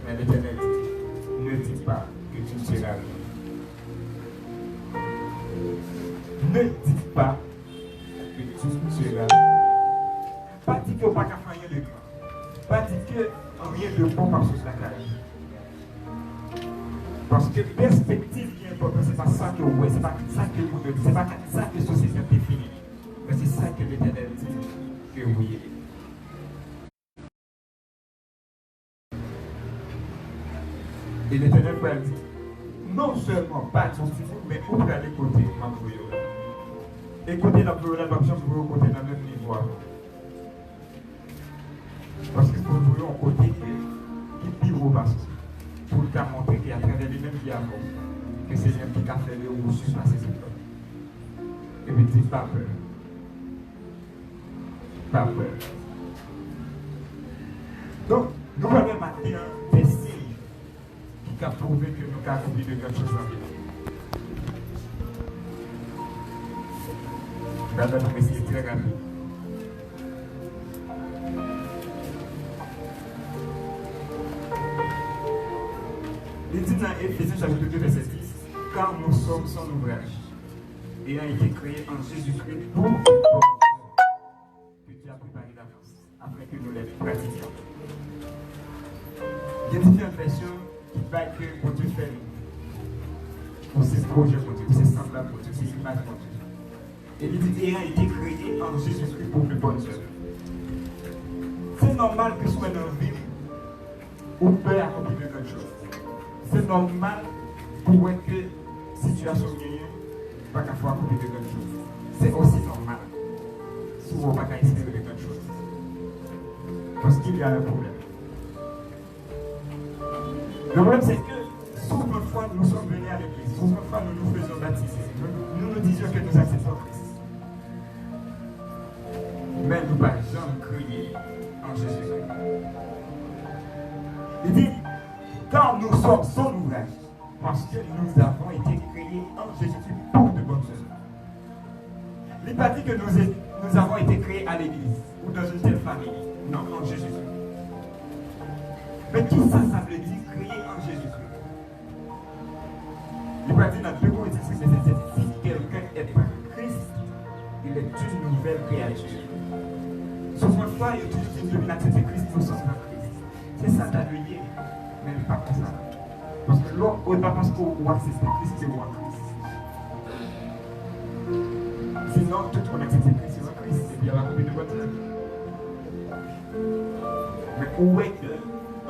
Mais l'Éternel dit, ne dis pas que tu seras ruiné. Ne dis pas que tu seras ruiné. Pas dire qu'il n'y a pas qu'à faire rien de grand. Pas dire que rien de bon par sur la carrière. Parce que perspective qui est importante, ce n'est pas ça que vous voyez, ce n'est pas ça que vous dites, ce n'est pas ça que la société définit. Mais c'est ça que l'Éternel dit que vous voyez. Et l'Éternel va dire, non seulement pas ton petit bout, mais où aller côté l'employeur. Et côté l'employeur, la option pour côté dans le même niveau. Parce que pour vous, on côté qui pire au bas. Pour le cas montrer qu'il y a travers les mêmes qui avant, que c'est lui qui a fait le haut sur ces épreuves. Et puis dis pas peur. Pas peur. Donc, nous avons matin des signes qui ont prouvé que nous avons accompli de grandes choses en vie. D'abord, nous essayons très rapide. Il dit dans Éphésiens chapitre 2, verset 10, car nous sommes son ouvrage, ayant été créés en Jésus-Christ pour que Dieu a préparé d'avance, afin que nous les pratiquions. Il y a différentes versions qui parlent que pour Dieu fait pour ses projets pour Dieu, pour ses semblables pour Dieu, pour ses images pour Dieu. Et il dit, ayant été créés en Jésus-Christ pour de bonnes œuvres. C'est normal que soit dans la vie, on peut accomplir de grandes choses. C'est normal pour que situation gagne, pas qu'à fois accomplir de grandes choses. C'est aussi normal. Souvent, pas qu'à espérer de grandes choses. Parce qu'il y a un problème. Le problème, c'est que souvent fois, nous sommes venus à l'église. Souvent fois, nous nous faisons baptiser. Nous disions que nous acceptons Christ. Mais nous ne pouvons jamais crier en Jésus-Christ. Il dit, car nous sommes son ouvrage, parce que nous avons été créés en Jésus-Christ pour de bonnes œuvres. Il n'est pas dit que nous avons été créés à l'église ou dans une telle famille. Non, en Jésus-Christ. Mais tout ça, ça veut dire créer en Jésus-Christ. Il n'est pas dit dans 2 Corinthiens 5, verset 7, si quelqu'un est par Christ, il est une nouvelle créature. Sauf une fois, il y a toujours une domination de Christ, nous sommes en Christ. C'est ça, ça veut dire. Mais pas comme ça. Parce que l'autre, on ne pas parce qu'on accepte Christ, c'est en Christ. Sinon, tout le monde accepte Christ, c'est en Christ. Et puis, il y a la combien de votre œuvre. Mais où est que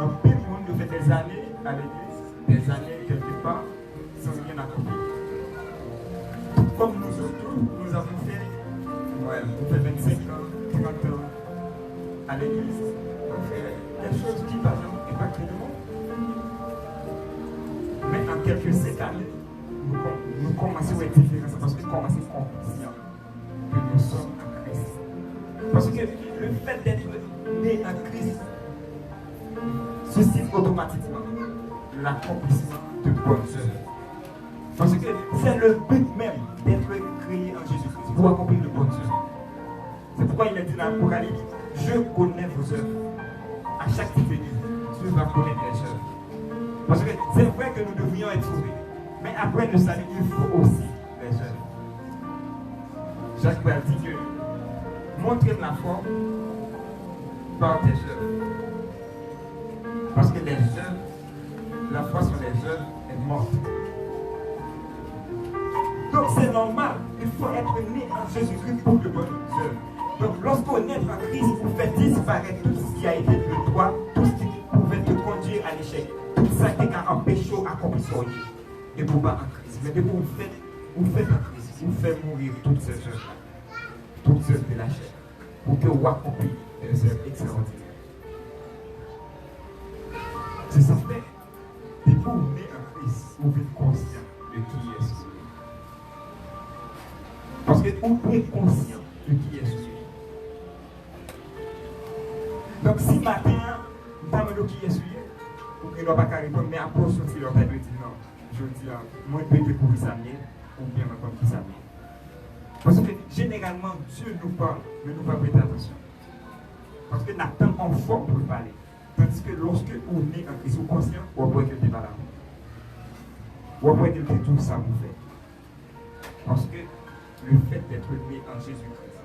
un peu de monde nous fait des années à l'église, des années quelque part, sans rien accomplir. Comme nous autres, nous avons fait, on fait 25 ans, 30 ans à l'église. On fait des choses qui va jamais impacter le monde. Mais en quelques années, nous commençons à être différents parce que nous commençons à être conscients que nous sommes en Christ. Parce que le fait d'être né en Christ suscite automatiquement l'accomplissement de bonnes œuvres. Parce que c'est le but même d'être créé en Jésus-Christ pour accomplir de bonnes œuvres. C'est pourquoi il a dit dans l'Apocalypse, je connais vos œuvres. À chaque petite Dieu va connaître les œuvres. Parce que c'est vrai que nous devrions être sauvés. Mais après le salut, il faut aussi les œuvres. Jacques va dire que montrez la foi par tes œuvres. Parce que les œuvres, la foi sur les œuvres est morte. Donc c'est normal, il faut être né en Jésus-Christ pour de bonnes œuvres. Donc lorsqu'on est en Christ, vous faites disparaître tout ce qui a été de toi, tout ce qui pouvait te conduire à l'échec. Tout ça qui a empêché d'accomplir son vie. Et vous pas en Christ. Mais vous faites en Christ, vous faites mourir toutes ces œuvres-là. Toutes ces œuvres de la chair. Pour que vous accomplissiez des œuvres extraordinaires. C'est ça fait. Dès que vous venez en Christ, vous êtes conscient de qui est Jésus. Parce que vous êtes conscient de qui est Jésus. Donc si matin, vous savez qui est Jésus, vous ne pouvez pas répondre, mais après, si vous avez dit non, je dis, moi je peux découvrir ça mieux, ou bien encore qui ça mieux. Parce que généralement, Dieu nous parle, mais nous ne pas prêter attention. Parce que nous avons en forme pour parler. Tandis que lorsque on est en Christ, on est conscient, on voit que tu n'es pas là. On voit que tout ça vous fait. Parce que le fait d'être né en Jésus-Christ,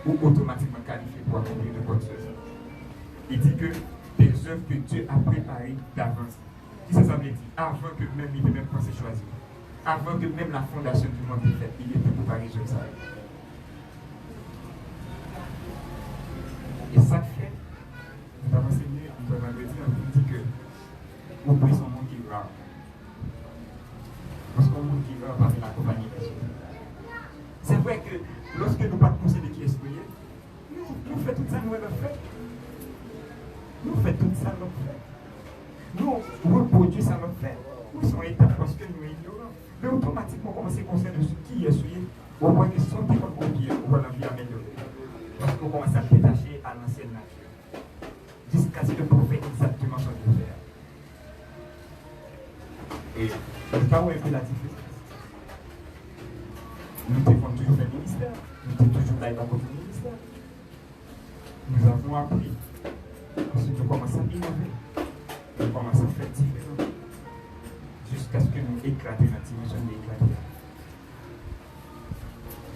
ou automatiquement qualifié pour accomplir de bonnes choses. Il dit que des œuvres que Dieu a préparées d'avance. Qu'est-ce que ça veut dire? Avant que même il ait même pensé choisir. Avant que même la fondation du monde ait faite, il était préparé sur ça. Et ça fait, nous avons enseigné, nous avons dit que on prie son monde qui est rare. Parce qu'on monde qui est rare parmi la compagnie des autres. C'est vrai que lorsque nous ne pas de qui est souillé, nous faisons tout ça, nous le fait. Nous faisons tout ça, nous le fait. Nous reproduisons ça, nous le fait. Nous sommes étapes parce que nous sommes ignorants. Mais automatiquement, comme c'est conscient de ce qui est souillé, on voit que son témoin copié, on voit la vie améliorée. Parce qu'on commence à se détacher à l'ancienne nature. Jusqu'à ce que l'on fait exactement son devoir. Et nous avons un peu la différence. Nous devons toujours le ministère. Nous sommes toujours là dans notre ministère. Nous avons appris. Ensuite, nous commençons à innover. Nous commençons à faire différent. Jusqu'à ce que nous éclations la dimension d'éclater.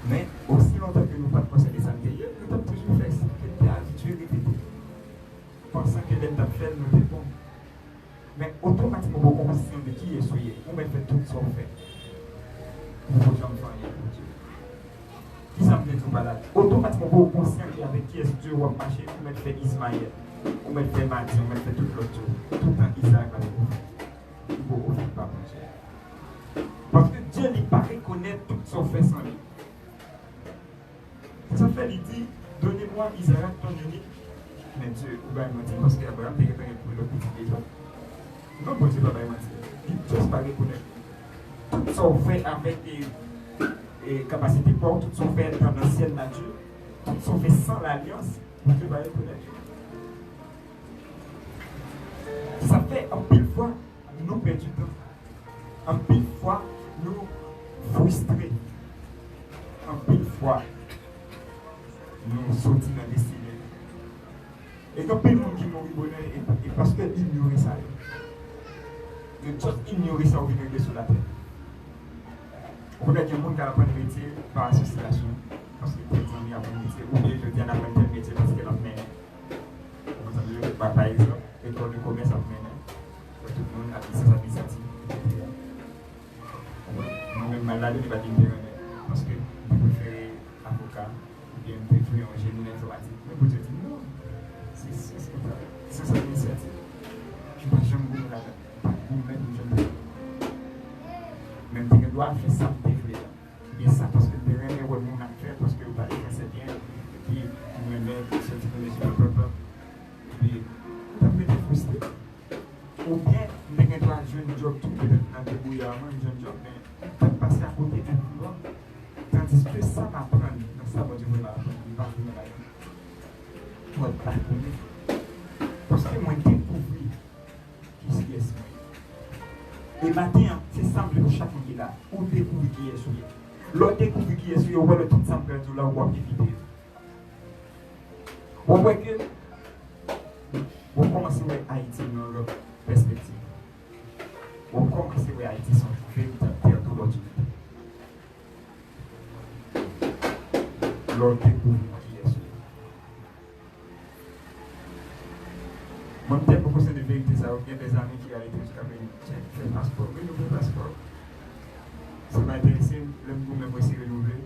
Mais aussi longtemps que nous ne pas posséder ça, nous avons toujours fait ça. Que Dieu répété. Pensant que l'être fait nous répond. Mais automatiquement, vous êtes conscient de qui est souillé. Vous mettez tout ce qu'on fait. Vous ne pouvez jamais faire pour Dieu. Qui ça me dit tout malade? Automatiquement, vous êtes conscient qu'avec qui est Dieu va marcher. Vous mettez Ismaël. Vous mettez Mathieu. Vous mettez tout l'autre. Tout le temps Isaac avec vous. Vous ne pouvez pas manger. Parce que Dieu n'est pas reconnaître tout son fait sans lui. Ça fait, il dit, donnez-moi Isaac, ton unique. Mais Dieu, vous allez mentir parce qu'Abraham est préparé pour le petit déjà. Non, bon Dieu ne va pas mentir. Il ne peut pas reconnaître. Tout son fait avec des capacités fortes, tout son fait dans l'ancienne nature, tout son fait sans l'alliance, Dieu va reconnaître. Ça fait en pile fois, nous perdons du temps. En pile fois, nous frustrons. En pile fois, nous sortons dans la destinée. Et quand le monde qui mourit bonheur, et parce qu'ils ignorent ça. Ils juste ignorent ça au milieu sur la terre. On peut dire que le monde qui apprend le métier par association, parce que les gens apprennent le métier, ou bien je viens d'apprendre tel métier parce qu'elle a mené. Par exemple, l'école de commerce a mené. Tout le monde a fait ses initiatives. Moi-même, malade, je ne vais pas dire parce que je préfère avocat, ou bien je préfère un génie informatique. Mais pour te dire non. C'est ça l'initiative. Je ne vais pas jamais vous là-dedans. Vous mettre une jeune. Même si je dois faire ça, je vais faire ça parce que je vais faire mon affaire, parce que vous allez faire ça bien. Et puis, vous me mettez ce type de choses. Et puis, vous avez été frustré. Ou bien, vous avez un jeune job, tout peut-être dans le bouillarment, un jeune job, mais vous êtes passé à côté du pouvoir. Tandis que ça m'apprend. Donc, ça va dire, vous m'apprendre. Il va vous m'apprendre. Vous êtes pas connu. Parce que moi, je découvre qui est ce. Et maintenant, c'est simple pour chacun qui est là. Ou découvrir qui est souillé. L'autre découvre qui est souillé, on voit le tout simple perdu là où on va vivre. On voit que on commence à voir Haïti dans leur perspective. On commence à voir Haïti sans véritable terre d'opportunité. L'autre découvre qui est souillé. Mon thème pour de vérité, ça il y a des amis qui arrivent jusqu'à me dire tiens, fais le passeport, oui, nouveau passeport. Ça m'a intéressé, le coup même aussi renouvelé.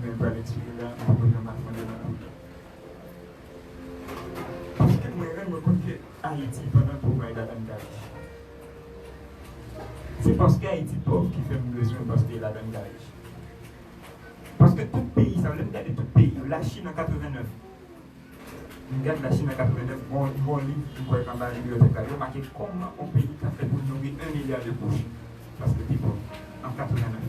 Mais pas l'expliquer là, on peut pas m'apprendre là. Parce que moi, je me compte que Haïti, pendant tout, va être dans le garage. C'est parce qu'Haïti pauvre qui fait une besoin parce qu'il est là dans le garage. Parce que tout pays, ça veut dire tout pays, la Chine en 89. On regarde la Chine en 89, bon livre qui pourrait être dans la bibliothèque, il y a marqué comment un pays a fait pour nourrir 1 milliard de bouches. Parce que c'est pauvre, en 89.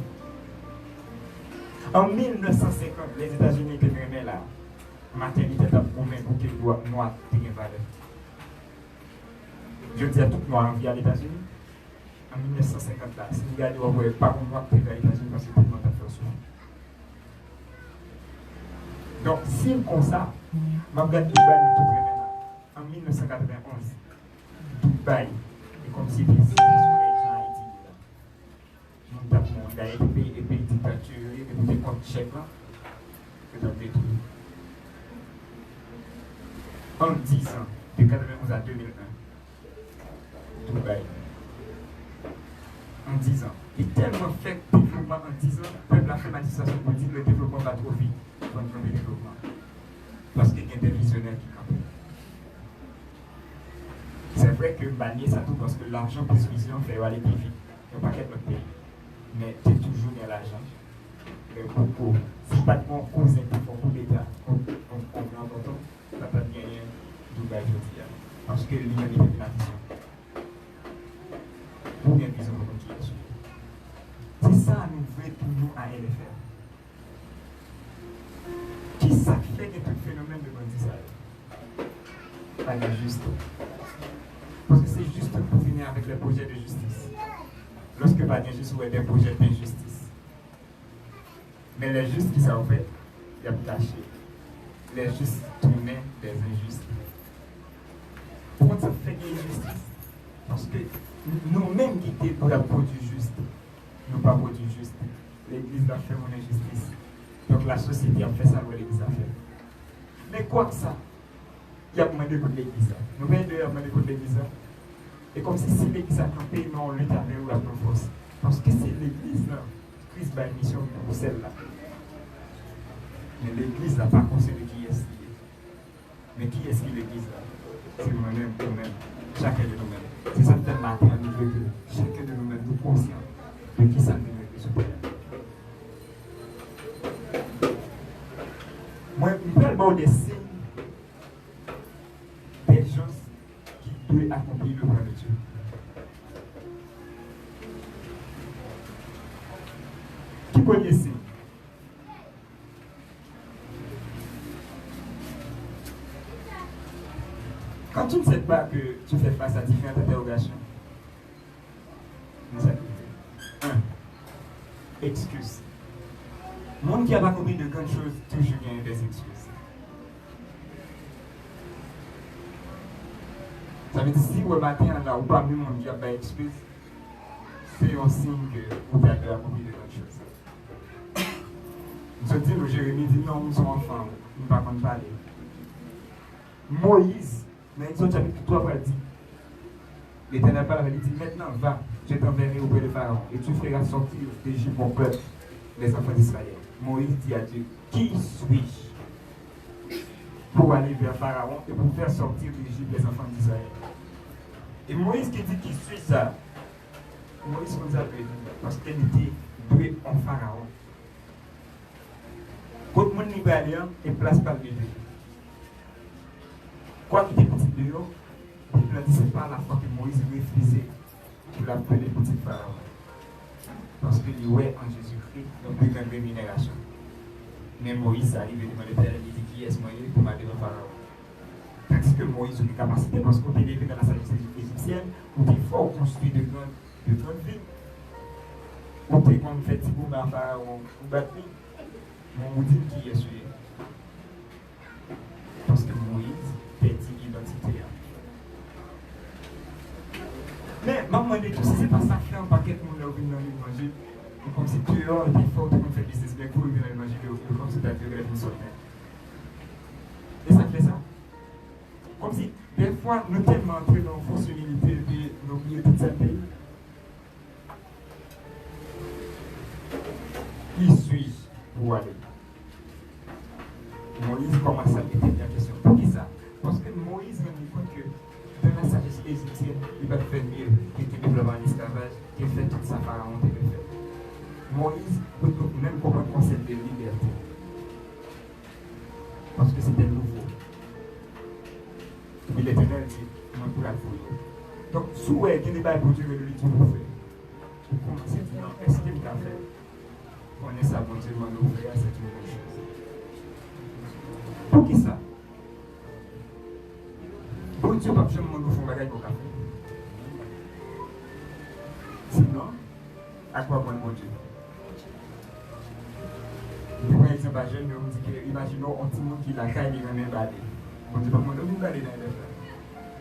En 1950, les États-Unis étaient vraiment là. Maternité a pour même pour qu'ils doivent noir tenir valeur. Je dis à tout noir en vie à l'États-Unis. En 1950, là, si vous regardez, vous ne voyez pas qu'on noir tenir à l'États-Unis parce que tout le monde a fait souvent. Donc, si comme ça, je regarde tout en 1991, Dubaï est comme si c'était sur les gens Haïti. Nous avons des pays dictaturés, des pays comme Tchèque, que nous avons détruit. En 10 ans, de 91 à 2001, Dubaï. En 10 ans. Et tellement fait développement en 10 ans, le peuple a fait manifestation pour dire que le développement va trop vite pour le développement. Parce qu'il y a des visionnaires qui campent. C'est vrai que manier ça tout parce que l'argent plus vision fait aller plus vite. Il n'y a pas qu'être notre pays. Mais tu es toujours dans l'argent. Mais beaucoup, si pas de mon cousin qui font coup d'État, on prend ton temps, ça peut gagner Dubaï aujourd'hui. Parce qu'il y a des vision. Pour bien vision pour nous qui est. C'est ça nous fait pour nous à LFR. Qui ça fait que tout phénomène de bandissage? Pas juste. Parce que c'est juste pour finir avec les projets de justice. Lorsque pas d'injustice, ou des projets d'injustice. Mais les justes qui sont faits, il y a caché. Les justes tournaient des injustes. Pourquoi ça fait des injustices? Parce que nous-mêmes qui étions pour la produire juste, nous pas produire juste. L'Église doit faire une injustice. Donc la société a fait ça pour l'Église a fait. Mais quoi que ça, il y a demandé pour l'Église. Nous venons de demander pour l'Église. Et comme si l'Église a campé, mais on lutte avec la force. Parce que c'est l'Église là. Christ a une mission pour celle-là. Mais l'Église n'a pas considéré qui est-ce qui est. Mais qui est-ce qui est l'Église là? C'est nous-mêmes, nous-mêmes. Chacun de nous-mêmes. C'est ça peut-être matin, nous veut que chacun de nous-mêmes nous conscient de qui ça nous est sur terre. Moi, je peux avoir des signes des gens qui doivent accomplir le plan de Dieu. Qui peut y signe? Quand tu ne sais pas que tu fais face à différentes interrogations, nous allons. 1. Excuse. Le monde qui n'a pas compris de grandes choses, toujours gagne des excuses. Ça veut dire si vous matin là, ou pas même monde qui a pas d'excuses, c'est un signe que vous avez compris de grandes choses. Je dis, Jérémie dit non, nous sommes enfants, nous ne pouvons pas parler. Moïse, mais Exode chapitre 3, après dit, l'Éternel parle, il dit maintenant va, je t'enverrai auprès de Pharaon et tu feras sortir d'Égypte mon peuple, les enfants d'Israël. Moïse dit à Dieu, qui suis-je pour aller vers Pharaon et pour faire sortir d'Égypte les enfants d'Israël? Et Moïse qui dit qui suis ça, Moïse nous a dit parce qu'il était doué en Pharaon. Quand le monde n'y aller et place pas le bébé. Quoi qu'il était petit dehors, il a dit c'est pas la fois que Moïse refusait pour l'appeler petit Pharaon. Parce qu'il est en Jésus-Christ, donc plus grande rémunération. Mais Moïse arrive et demande à l'Éternel, il dit qui est-ce Moïse pour m'aller au Pharaon. Tandis que Moïse a une capacité parce qu'on est élevé dans la sagesse égyptienne, où il faut construire de grandes villes. Où il faut faire petit bout à Pharaon, ou battre. Mais on dit qui est celui. Parce que Moïse perdit l'identité. Mais maman dit tout, si c'est pas ça fait un paquet de monde là où il dans l'évangile, comme si tu es fort, tu fais business, mais pour venir dans l'évangile, comme si tu as fait une sortie. Et ça fait ça. Comme si, des fois, nous tellement entrés dans la fausse humilité et nous oublions tout ça pays. Qui suis-je pour aller? Moïse commence à poser la question. Pour qui ça? Parce que Moïse me dit que dans la sagesse égyptienne, il va faire mieux qu'il était développé en esclavage, qu'il fait toute sa pharaon de fait. Moïse peut même comprendre le concept de liberté. Parce que c'était nouveau. Mais l'Éternel dit, moi pour la fouille. Donc, si vous avez des débats pour Dieu, le tout vous fait. Vous commencez à dire, est-ce qu'il t'a fait? On est ça, bon Dieu, nous faire, c'est une bonne chose. Pour qui ça? Bon Dieu, pas besoin de nous faire un bagage pour café. Sinon, à quoi bon Dieu? Par exemple, à jeune, on dit que, imaginons un petit monde qui la caille, il va même bader. On dit pas, on doit bader dans les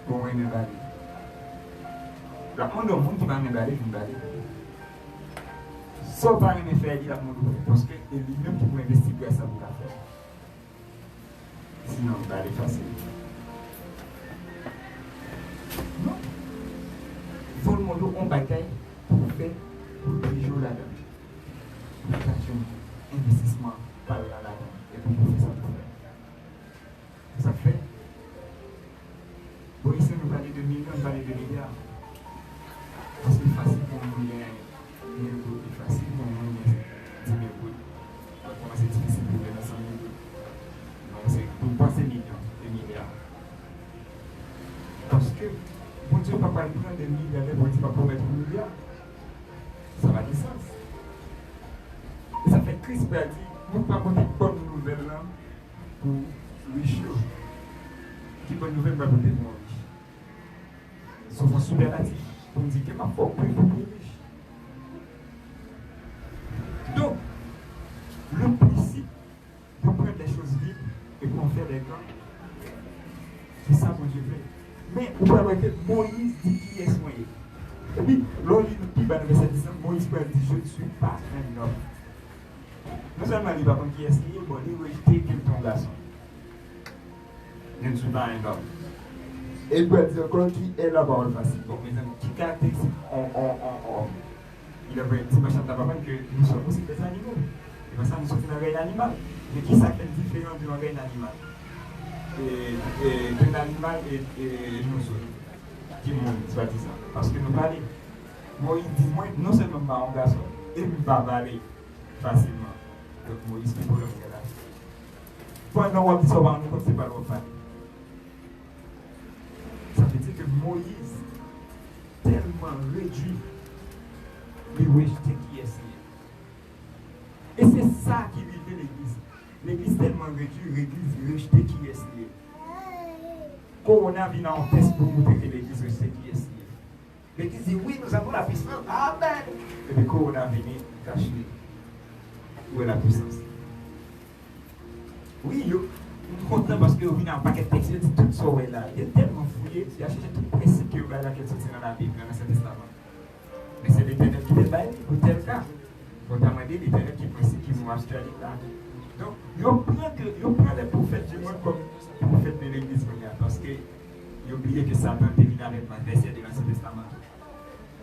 pour moi, me balayer. La monde au monde qui va me balayer, me balayer. Sauf par me faire dire à mon monde, parce que c'est lui-même qui peut investiguer ça pour la faire. Sinon, me balayer facile. Non. Il faut le monde on bataille pour faire pour les jours là-dedans. Investissement par là-dedans. Et pour faire ça pour faire. Ça fait. Bon, ici, nous parlons de millions, nous parlons de milliards. Parce que c'est facile pour nous de gagner 1 000 euros, c'est facile pour nous de gagner 10 000 euros. Comment c'est difficile pour gagner 100 000 euros. Donc, c'est pour passer millions, des milliards. Parce que, bon Dieu, papa, il prend des milliards, bon Dieu, papa, mettre 1 milliard. Ça va du sens. Et ça fait Christ a dit, nous ne pouvons pas une bonne nouvelle là pour riche. Qui bonne nouvelle va porter pour riche. Sauf en superlatif. On dit que ma foi prie pour les riches. Donc, le principe de prendre des choses libres et pour en faire des grands, c'est ça que Dieu fait. Mais vous voyez que Moïse dit qui est soigné. Et puis, l'on lit le petit verset 10, Moïse peut dire je ne suis pas un homme. Non seulement il va prendre qui est ce qui est, mais il va rejeter ton garçon. Je ne suis pas un homme. Et il peut dire encore qui est la parole facile. Bon, mes amis, qui caractérise homme. Il a dit, machin ta papa, que nous sommes aussi des animaux. Et comme ça, nous sommes un règne animal. Mais qui ça fait différent d'un règne animal? D'un animal et nous sommes. Qui monde, soi-disant. Parce que nous parlons. Moïse dit, moi, non seulement ma garçon, et nous va parler facilement. Donc Moïse, c'est pour le là. Pendant qu'on dit ça, on va nous c'est pas le famille. Ça veut dire que Moïse, tellement réduit, il rejetait qui est essayé. Et c'est ça qui vivait l'église. L'église tellement réduite, l'église rejetée qui est essayé. Corona vient en test pour montrer que l'église rejetée qui est essayé. L'église dit oui, nous avons la puissance. Amen. Et le corona vient cacher. Où est la puissance? Oui, je suis content parce que vous venez un paquet de textes, il dit tout ça là. Il est tellement fouillé, il a cherché tout le principe que vous avez dans la Bible, dans l'Ancien Testament. Mais c'est l'Éternel qui déballe, pour tel cas. Vous demandez l'Éternel qui principe qui vous achète là. Donc, il prend les prophètes du monde comme les prophètes de l'Église parce que il oublié que Satan devine avec un verset de l'Ancien Testament.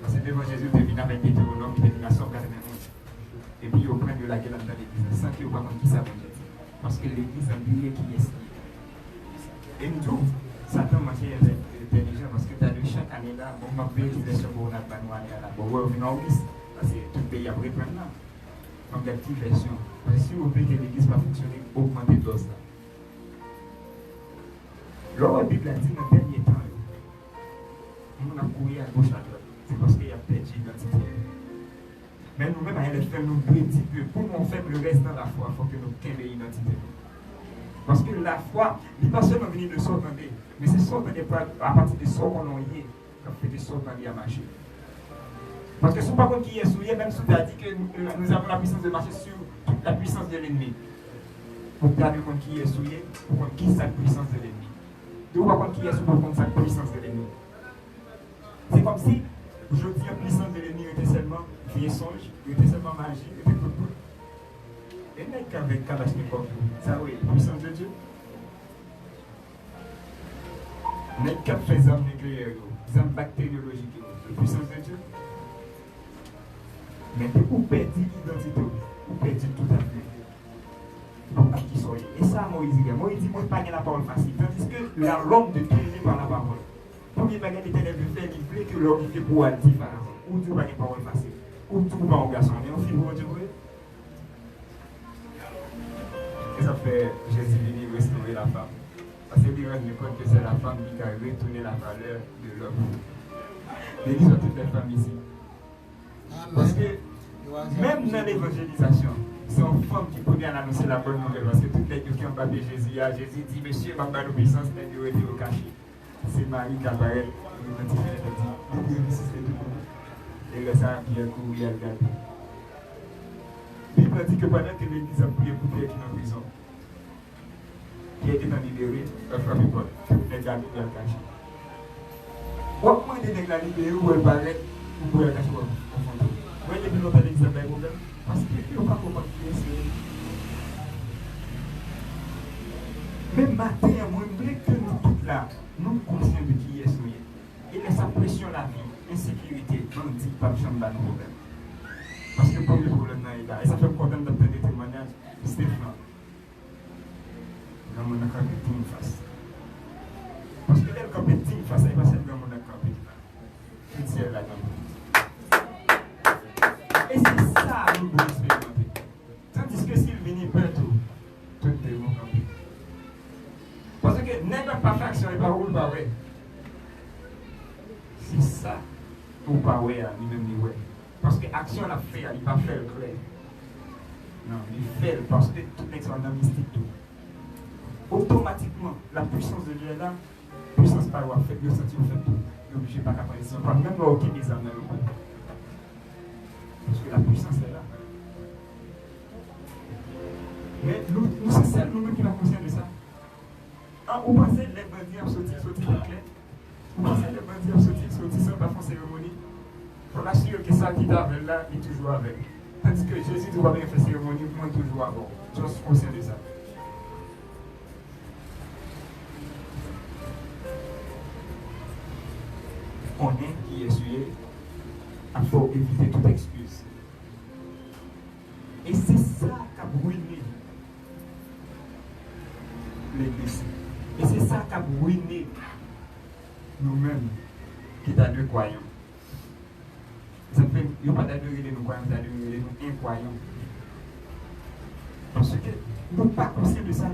Parce que devant Jésus devine avec Deutéronome qui devine à 191. Et puis, il prend de la gueule dans l'Église sans qu'il ne voit qui ça veut dire. Parce que l'Église a oublié qui est. Et nous, Satan manquait intelligent parce que tu as de chaque année là, bon, ma paix, les choses pour la banouane là. Bon, on vient en liste. Parce que tout le pays a pris maintenant. Comme des petites versions. Parce que si vous voulez que l'Église va fonctionner, augmenter dose là. Lors la Bible a dit dans le dernier temps, on a couru à gauche à droite. C'est parce qu'il y a perdu l'identité. Mais nous-mêmes, à LFM, nous prédit que pour nous faire le reste dans la foi, il faut que nous ayons l'identité. Parce que la foi, il n'est pas seulement venu de sortir, mais c'est sortir à partir de ce qu'on a eu, qu'on fait de sortir à marcher. Parce que ce n'est pas contre qui est souillé, même si tu as dit que nous avons la puissance de marcher sur toute la puissance de l'ennemi. Pour garder contre qui est souillé, pour contre qui est sa puissance de l'ennemi. Tu vois contre qui est souillé, pour contre sa puissance de l'ennemi. C'est comme si, je dis la puissance de l'ennemi était seulement vieux songe, était seulement magie, était tout. Et n'est qu'avec Kalachnikov, ça oui, la puissance de Dieu. N'est qu'à faire des armes nucléaires, des armes bactériologiques, la puissance de Dieu. Mais vous perdez l'identité, vous perdez tout à fait. Pour qui soyez. Et ça, Moïse dit, moi, je ne pas la parole facile. Tandis que l'homme de Dieu est par la parole. Premier bagage l'Éternel veut faire, il voulait que l'homme fait pour aller dire, ou Dieu n'a pas parole facile, ou tout le monde garçon, mais on fait pour Dieu. Et ça fait Jésus venu restaurer la femme. Parce qu'il rend compte que c'est la femme qui a retourné la valeur de l'homme. L'église a toutes les femmes ici. Parce que même dans l'évangélisation, c'est une femme qui peut bien annoncer la bonne nouvelle. Parce que toutes les gens qui ont battu Jésus, Jésus dit, monsieur, ma bonne puissance n'est pas au cachet. C'est Marie qui apparaît, elle dit, et le sang qui est couru, elle regarde. Il dit que pendant que l'église a prié pour Pierre qui est en prison, qui était en libéré, elle frappe les portes, elle garde, elle cache. on demande de la libérer ou elle paraît ou pour la cacher au fond. Moi, depuis longtemps, l'exemple est problème. Parce que je ne peux pas comprendre qui est. Même matin, moi, je voulais que nous tous là, nous conscients de qui est nous. Et laisse sa pression la vie, insécurité, bandit, pas de chambre de problème. Parce que comme le problème est là, et ça fait me content d'obtenir des témoignages, Stéphane. Dans mon accord, il me face. Parce que elle, quand il me face, il va être dans mon accord. Il tire là-dedans. Et c'est ça nous devons expérimenter. Tandis que s'il venait bientôt, tout est bon. Parce que n'importe pas faire action et pas roule pas ouais. C'est ça. Ou pas ouais, ni même ni ouais. Parce que l'action l'a fait, il va faire le clair. Non, il fait parce que tout est dans mystique tout. Automatiquement, la puissance de Dieu est là. Puissance par loi fait, le sentir fait tout. Il est obligé de pas capable de s'en prendre. Même pas aucun examen dans le monde. Parce que la puissance est là. Mais nous c'est celle nous-mêmes qui va conscients de ça. Vous pensez que les bandits ont sauté de clé? Vous pensez que les bandits ont sauté sans pas faire cérémonie? Il faut assurer que ça qui est avec là est toujours avec. Tandis que Jésus ne doit pas faire cérémonie, moi toujours avant. Je suis conscient de ça. On est qui est suivi, il faut éviter toute excuse. Et c'est ça qui a ruiné l'Église. Et c'est ça qui a ruiné nous-mêmes qui sommes deux croyants. Ça fait, il n'y a pas d'adorer nous croyants, d'adorer nous incroyants. Parce que nous ne sommes pas conscients de ça.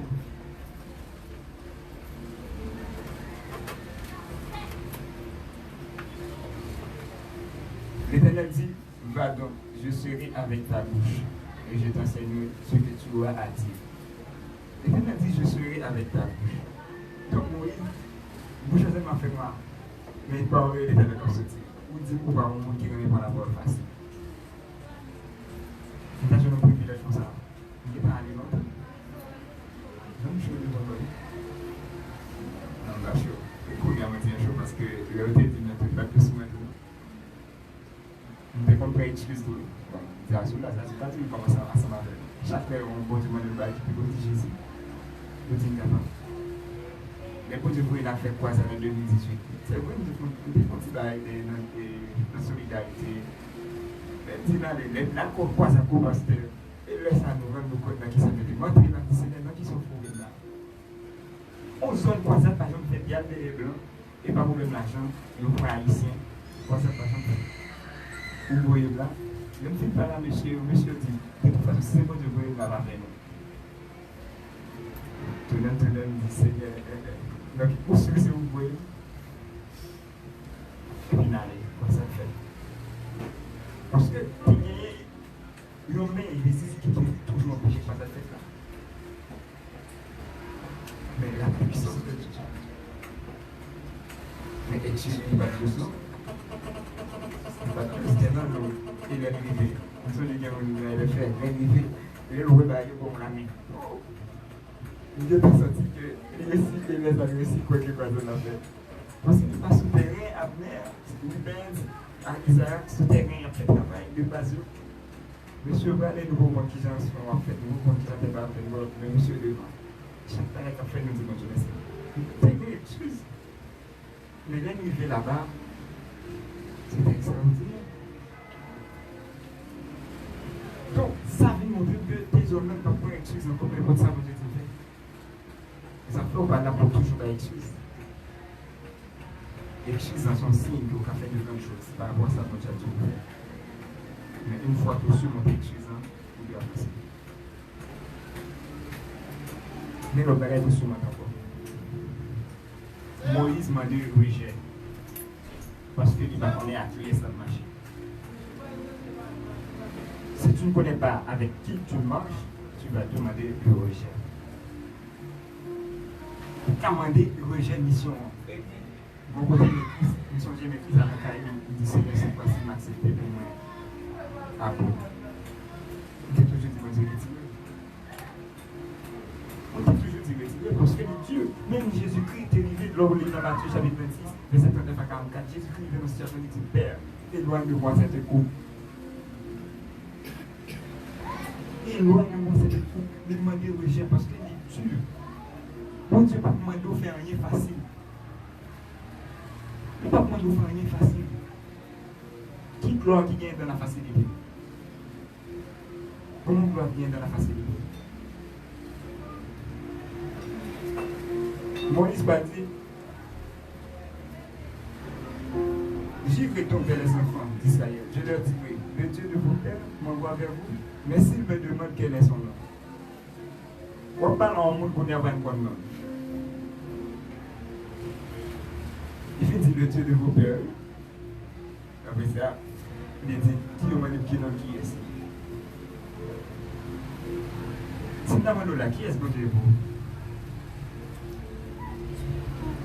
L'Éternel dit, va donc, je serai avec ta bouche et je t'enseignerai ce que tu auras à dire. L'Éternel dit, je serai avec ta bouche. Donc, Moïse, bouche m'a fait moi, mais il parle de l'Éternel comme ce type. Ou dit, ou pas, mon qui remet par la voie facile. Là, je n'ai pas privilège pour ça. Il n'est pas allé longtemps. Donc, je vais vous envoyer. Non, là, chaud. Écoute, il y a un chaud parce que le côté dit, mais tu ne peux pas plus souvent. Je comprends utiliser tout. C'est à cela, ça c'est pas tout comme ça ensemble avec. Chaque fois on bon Dieu de bail qui peut Jésus. Le dit capable. Mais pour Dieu il a fait quoi ça en 2018. C'est vrai nous devons bail dans solidarité. Mais dit là quoi ça coupe parce que laisse à nous rendre compte qui ça fait montrer dans qui sont fous là. On zone quoi ça par exemple fait bien des blancs et pas problème l'argent, nous pour haïtiens. Quoi ça par exemple vous voyez là, je ne suis pas là, monsieur dit, de toute façon, c'est bon de vous là avec nous. Tout le monde dit, Seigneur, donc, pour celui que vous voyez, et puis n'allez, comme ça fait. Parce que, l'homme est décisif qui peut toujours empêcher par cette fête là. Mais la puissance de Dieu. Mais est-ce qu'il va le sang? Il est arrivé. Nous sommes les gars, il est fait, il est arrivé. Il est arrivé pour la main. Il a senti que il est réussi quoi que quoi de la fait. Parce qu'il n'est pas souterrain à venir, c'est à Isaac, souterrain a fait travail de base. Monsieur va les nouveaux conquisants sont en fait, nouveaux conquisants n'est pas fait, mais monsieur devant. Chaque fois qu'il a fait, nous disons, je ne sais pas. C'est une excuse. Mais l'arrivée là-bas, c'est extraordinaire. Donc, ça veut montrer que des hommes n'ont pas excuse en complément de ça, vous êtes fait. Les enfants, on va là pour toujours pas excuse. Excuse dans son signe qu'on a fait de grandes choses par rapport à ça, mon Dieu. Mais une fois que sur mon excuse, vous devez apprécier. Mais le bagage est sur ma encore. Moïse m'a dit rejet. Parce qu'il va connaître à créer cette machine. Si tu ne connais pas avec qui tu marches, tu vas demander le rejet. Commander le rejet mission. Vous connaissez mission de maîtrise à la caille, il dit Seigneur, c'est quoi si m'accepter pour moi à vous. Il dit toujours dit, mon Dieu, retirez. On dit toujours dit, retirez, parce que Dieu, même Jésus-Christ est arrivé, lors de Matthieu chapitre 26. Verset 39 à 44, Jésus-Christ vient dans cette situation, il dit, Père, éloigne de moi cette coupe. Éloigne de moi cette coupe. Mais demandez au rejet parce qu'il est dur. Bon Dieu, pas demander de faire rien facile. Il ne pas demander de faire rien facile. Qui gloire qui gagne dans la facilité? Comment gloire qui gagne dans la facilité? Moïse va dire, j'y retourne vers les enfants d'Israël. Je leur dirai, le Dieu de vos pères m'envoie vers vous, mais s'ils me demandent quel est son nom. On parle en monde pour n'y avoir un bon nom. Il fait dire le Dieu de vos pères. Après ça, il dit, qui est qui est ici? Si nous demandons là, qui est ce bon Dieu vous?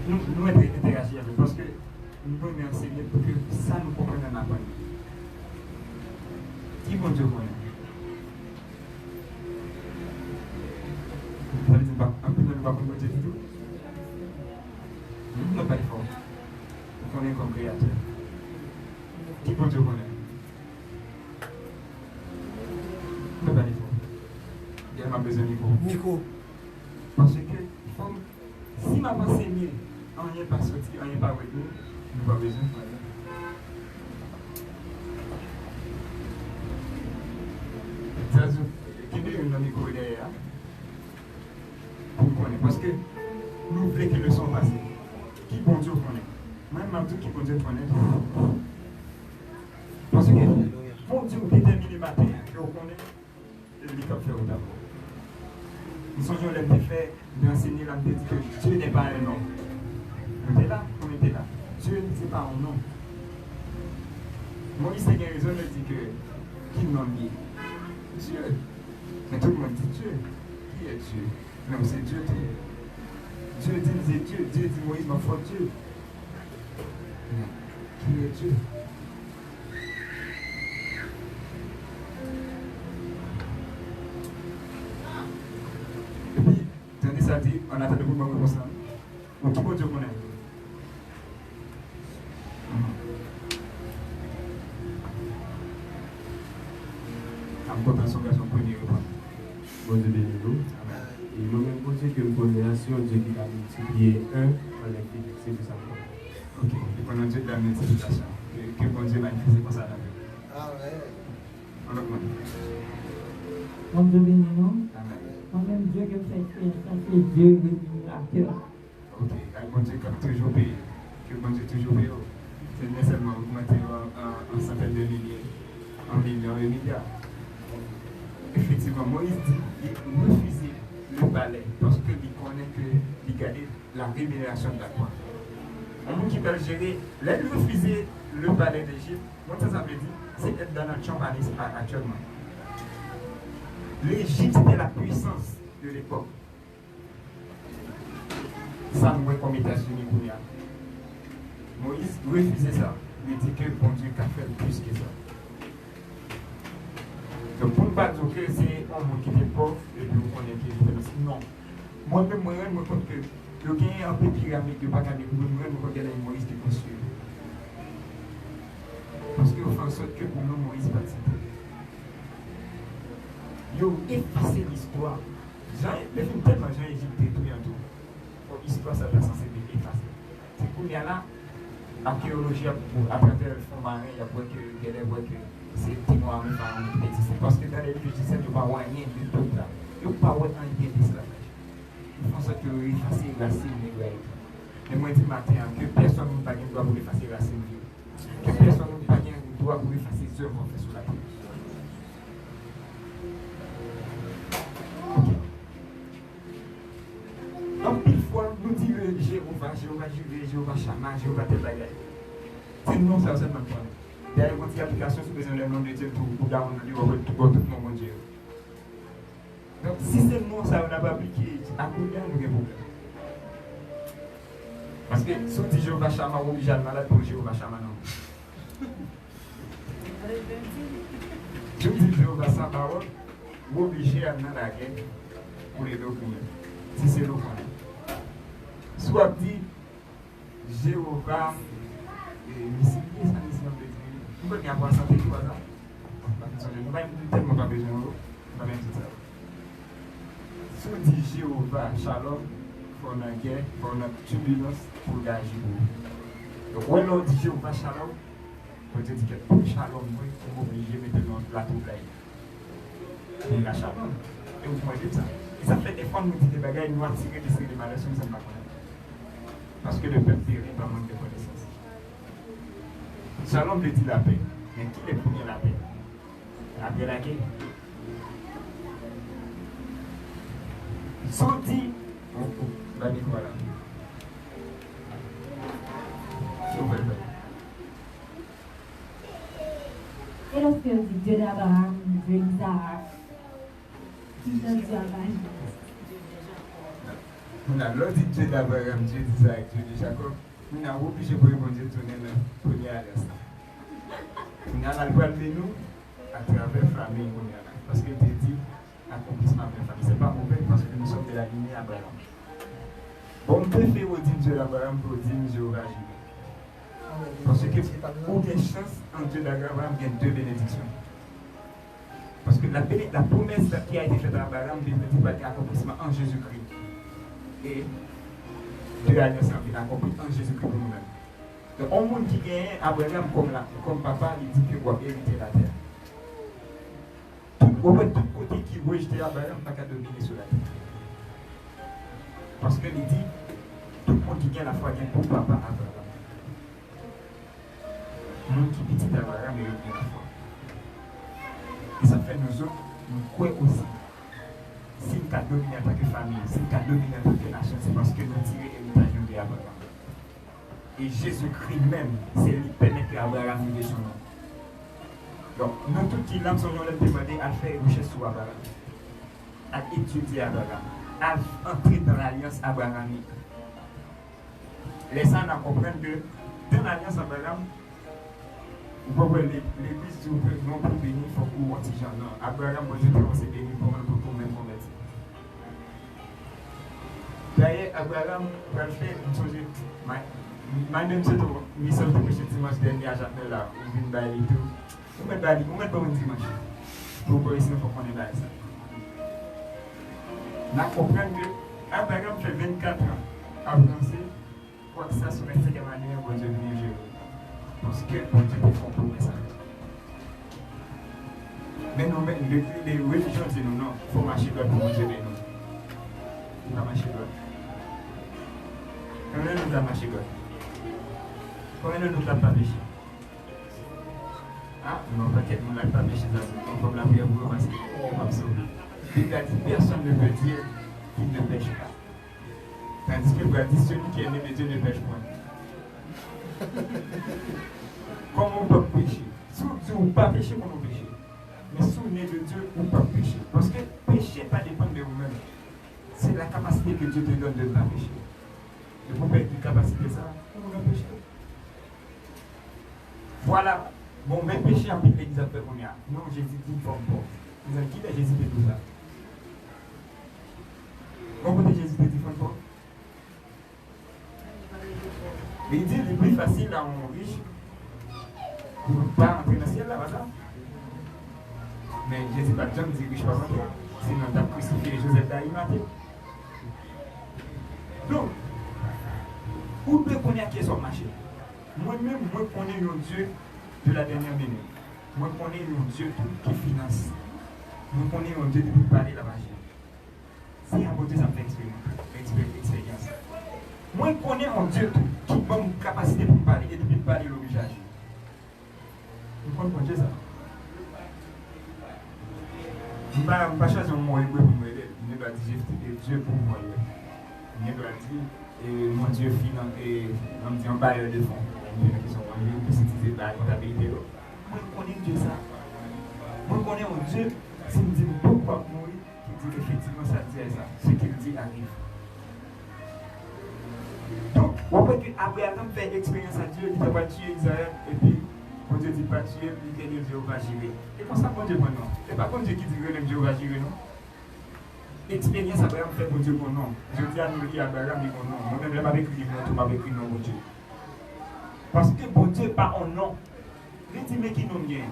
Nous interagir avec parce que nous pouvons enseigner pour que ça nous comprenne en apprenant. Qui bon Dieu connaît? Vous allez dire, un peu de nous pas bon Dieu du tout. Nous n'avons pas d'effort. Nous connaissons comme créateur. Qui bon Dieu connaît? Nous n'avons pas d'effort. Il y a besoin de Nico. Parce que si ma pensée mieux, on n'est pas sorti, on n'est pas retenu, nous n'avons pas besoin de faire. Qui est une amie derrière pour connaître? Parce que nous voulons que le son passe. Qui bon Dieu connaît? Même tout qui bon Dieu connaît. Parce que bon Dieu détermine le matin que vous connaissez le handicap fait au d'abord. Nous sommes les faits d'enseigner la tête que Dieu n'est pas un nom. On était là, on était là. Dieu n'est pas un nom. Moïse a raison de dire que qui nomme Dieu. Mais tout le monde dit Dieu. Qui est Dieu? Non, c'est Dieu. Dieu dit Dieu. Dieu dit Moïse, ma foi, Dieu. Qui est Dieu? Et puis, tandis ça dit, on attend de vous demander comme ça. Donc, qui peut Dieu connaître? En compréhension, garçon, premier repas. Bon Dieu béni nous. Et moi-même, pensez que je connais si on Dieu qui a multiplié 1 en l'infini, c'est tout ça. Ok, et pendant Dieu de la multiplication, que bon Dieu manifeste comme ça dans la vie. Amen. On augmente. Bon Dieu béni nous. Amen. Moi-même, Dieu que c'est Dieu régulateur. Ok, bon Dieu qui a toujours payé. Que bon Dieu toujours payé. C'est nécessairement augmenter en centaines de milliers, en millions et milliards. Effectivement, Moïse dit qu'il refusait le palais parce qu'il connaît qu'il gardait la rémunération de la croix. Un monde qui peut gérer, là, il refusait le palais d'Égypte. Moi, ça veut dire, c'est être dans notre chambre actuellement. L'Égypte, c'était la puissance de l'époque. Ça nous est comme États-Unis pour nous. Moïse refusait ça. Il dit que bon Dieu a fait plus que ça. Donc, pour ne pas dire que c'est un monde qui est pauvre et puis on connaît qui est pauvre. Non. Moi-même, je me rends compte que le gain est un peu pyramide, de pas qu'à découvrir, je me rends compte qu'il y a une Moïse qui est construit. Parce qu'on fait en sorte que pour nous, Moïse participe. Il a effacé l'histoire. Les films tellement gens Égypte détruit en tout. L'histoire, ça va censé être effacé. C'est pour y aller là, l'archéologie, à travers le fond marin, il y a que c'est Timoa qui va exister. Parce que dans les livres, je disais, il n'y a pas rien de tout là. Il n'y a pas rien d'esclavage. Ils font ça que effacer la racine de l'Église. Mais moi, je dis matin que personne n'a pas le droit pour effacer la racine de l'Église. Que personne n'a pas le droit pour effacer les œuvres faites sur la terre. Ok. Donc, une fois, nous disons Jéhovah Jireh, Jéhovah Shammah, Jéhovah tel bagage. C'est nous, ça, c'est même pas. Il y a une petite application sur le nom de Dieu pour garder tout le monde Dieu. Donc, si c'est le nom, ça, on n'a pas appliqué, à coup de nous avons un problème. Parce que si on dit Jéhovah Shammah, on oblige à malade pour Jéhovah Shammah, non. Je dis Jéhovah Shammah, on oblige à la guerre pour les documents. Si c'est le cas. Soit dit Jéhovah, Missi, ça nous semble dire. Vous pouvez avoir santé, tout ça. Nous n'avons tellement pas besoin de pas même tout ça. Si on dit Jéhovah, Shalom, pour une guerre, pour une turbulence, pour gagner. Donc, quand on dit Jéhovah, Shalom, on dit que pour Shalom, on est obligé de mettre dans le plateau là. Et la Shalom. Et vous pouvez dire ça. Et ça fait des fois, nous disons des bagages, nous attirons des malheurs, nous ne sommes pas connaître. Parce que le peuple périt par manque de connaissance. Shalom veut dire la paix. Mais qui est le premier la paix? Après la guerre. Sauf dit, voilà. Et lorsque on dit Dieu d'Abraham, Dieu d'Isaac, Dieu d'Abraham. On a l'autre Dieu d'Abraham, Dieu d'Isaac, Dieu de Jacob. On a obligé pour répondre Dieu tourner là, pour y aller à ça. On a la loi de nous à travers la famille. Parce que Dieu dit accomplissement de la famille. Ce n'est pas mauvais parce que nous sommes de la lignée Abraham. Bon, on peut faire au Dieu d'Abraham pour dire Jéhovah Jireh. Parce que aucune chance en Dieu d'Abraham, il y a deux bénédictions. Parce que la promesse qui a été faite à Abraham, c'est un accomplissement en Jésus-Christ. Et deux alliances qui sont accomplies en Jésus-Christ pour nous-mêmes. Donc, on monde qui gagne Abraham comme papa, il dit qu'il doit hériter la terre. Tout côté qui rejetait Abraham, n'a qu'à dominer sur la terre. Parce qu'il dit, tout le monde qui gagne la foi vient pour papa Abraham. Nous qui petit Abraham et le la foi. Et ça fait nous autres, nous croyons aussi. Si nous avons dominé en tant que famille, si nous avons dominé en tant que nation, c'est parce que nous tirons l'héritage de Abraham. Et Jésus-Christ même, c'est lui qui permet qu'Abraham vive son nom. Donc, nous tous qui l'âme son nom, nous demandons à faire une recherche sur Abraham, à étudier Abraham, à entrer dans l'alliance abrahamique. Les gens comprennent que dans l'alliance Abraham, vous pouvez l'église du non pour bénir, il faut que vous montiez gens. Non, Abraham, vous dites qu'on s'est béni pour même convertir. D'ailleurs, Abraham va faire une chose. Moi-même, c'est tout. Nous sommes tous les dimanches dernier à Jacques là, où nous venons et tout. Vous mettez pas un dimanche. Pour que ici, il faut qu'on ait là. Nous comprenons que Abraham fait 24 ans à avancer pour que ça soit une cinquième année pour Dieu venir gérer. Parce que bon Dieu peut faire pour ça. Mais nous, les religions disent non, il faut marcher droit pour Dieu de nous. Il faut marcher droit. Combien nous avons marché droit? Combien nous n'avons pas péché? Ah, non, peut-être nous n'avons pas péché dans ce problème la prière pour parce que c'est absolu. Il a dit personne ne peut dire qu'il ne pêche pas. Tandis que vous avez dit celui qui est né de Dieu ne pêche pas. Comment on peut pécher? Si vous ne pas pécher, comment on pécher? Mais si vous êtes né de Dieu, vous ne pouvez pas pécher. Parce que pécher ne dépend pas de vous-même. C'est la capacité que Dieu te donne de ne pas pécher. Et vous pouvez une capacité ça, vous ne pécher. Voilà. Bon, même péché en plus l'exemple qu'on a. Non, Jésus dit comme bon. Vous avez qui est Jésus de tout ça? Comment Jésus de différents fois? Mais il dit le plus facile à un riche pour ne pas entrer dans le ciel là, voilà. Mais Jésus pas de dit riche pas rentrer. Sinon, tu as crucifié Joseph d'Arimathée. Donc, où peut connaître qui est son marché? Moi-même, moi, je connais un Dieu de la dernière minute. Moi, je connais un Dieu qui finance. Moi, je connais un Dieu qui peut parler la magie. C'est à côté, ça me fait expérience. Moi, je connais un Dieu qui a une capacité pour parler et de parler le visage. Vous comprenez ça? Je ne vais pas choisir un mot hébreu pour me dire. Je ne vais pas dire Dieu pour moi. Je ne vais pas dire mon Dieu finance et on me dit un bailleur de fonds. Qui sont en ligne, qui s'utilisent la comptabilité. Moi, je connais Dieu ça. Moi, je connais un Dieu, s'il me dit pourquoi mourir, qui dit effectivement ça dit ça. Ce qu'il dit arrive. Donc, on voit qu'Abraham fait expérience à Dieu, il ne va pas tuer Israël, et puis, quand Dieu dit pas tuer, il dit Jéhovah Jireh. Et comme ça, bon Dieu, non. Ce n'est pas bon Dieu qui dit que Jéhovah Jireh, non. Expérience Abraham fait pour Dieu, non. Je dis à nous, Abraham, dit non. Moi-même, je n'ai pas écrit non, tu m'as écrit non, mon Dieu. Parce que bon Dieu, pas un nom. Il dit, mais qui nous gagne?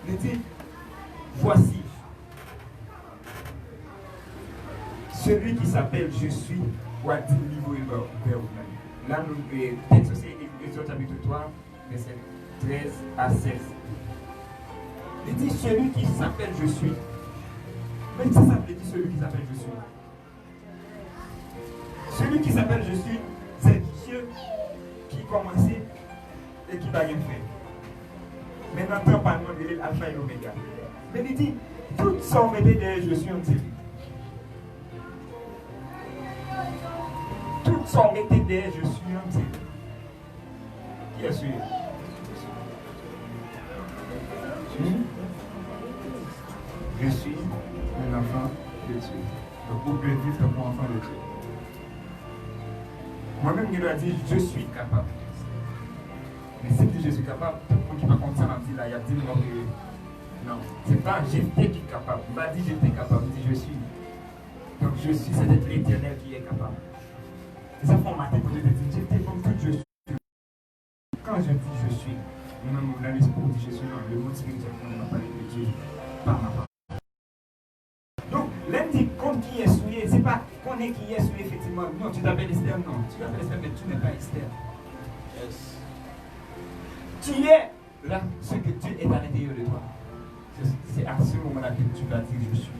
Il dit, voici. Celui qui s'appelle Je suis, doit dire livrer vers vous-même. Là, nous, texte aussi, Exode chapitre 3, verset 13 à 16. Il dit, celui qui s'appelle Je suis. Mais ça veut dire celui qui s'appelle Je suis. Celui qui s'appelle Je suis, c'est Dieu qui commençait et qui va rien faire. Mais n'entend pas le nom de l'alpha et l'oméga. Mais il dit, tout ça on mettait derrière Je suis en série. Tout ça on mettait derrière Je suis en série. Qui est celui? Je suis un enfant de Dieu. Donc vous pouvez vivre comme un enfant de Dieu. Moi-même, je dois dire, je suis capable. Mais si je suis capable, tout le monde qui va comme ça m'a dit là, il y a dit non, c'est pas j'étais qui est capable. Il m'a dit j'étais capable, il dit je suis. Donc je suis, c'est d'être l'éternel qui est capable. Et ça fait matin pour te dire, j'étais comme tout je suis. Quand je dis je suis, même dans l'esprit dit je suis, dans le monde spirituel, on va parler de Dieu par ma part. Donc, l'un dit comme qui est souillé, c'est pas qu'on est qui est souillé effectivement. Non, tu t'appelles Esther, non. Tu t'appelles Esther, mais tu n'es pas Esther. Yes. Tu es là, ce que Dieu est à l'intérieur de toi. C'est à ce moment-là que tu vas dire je suis.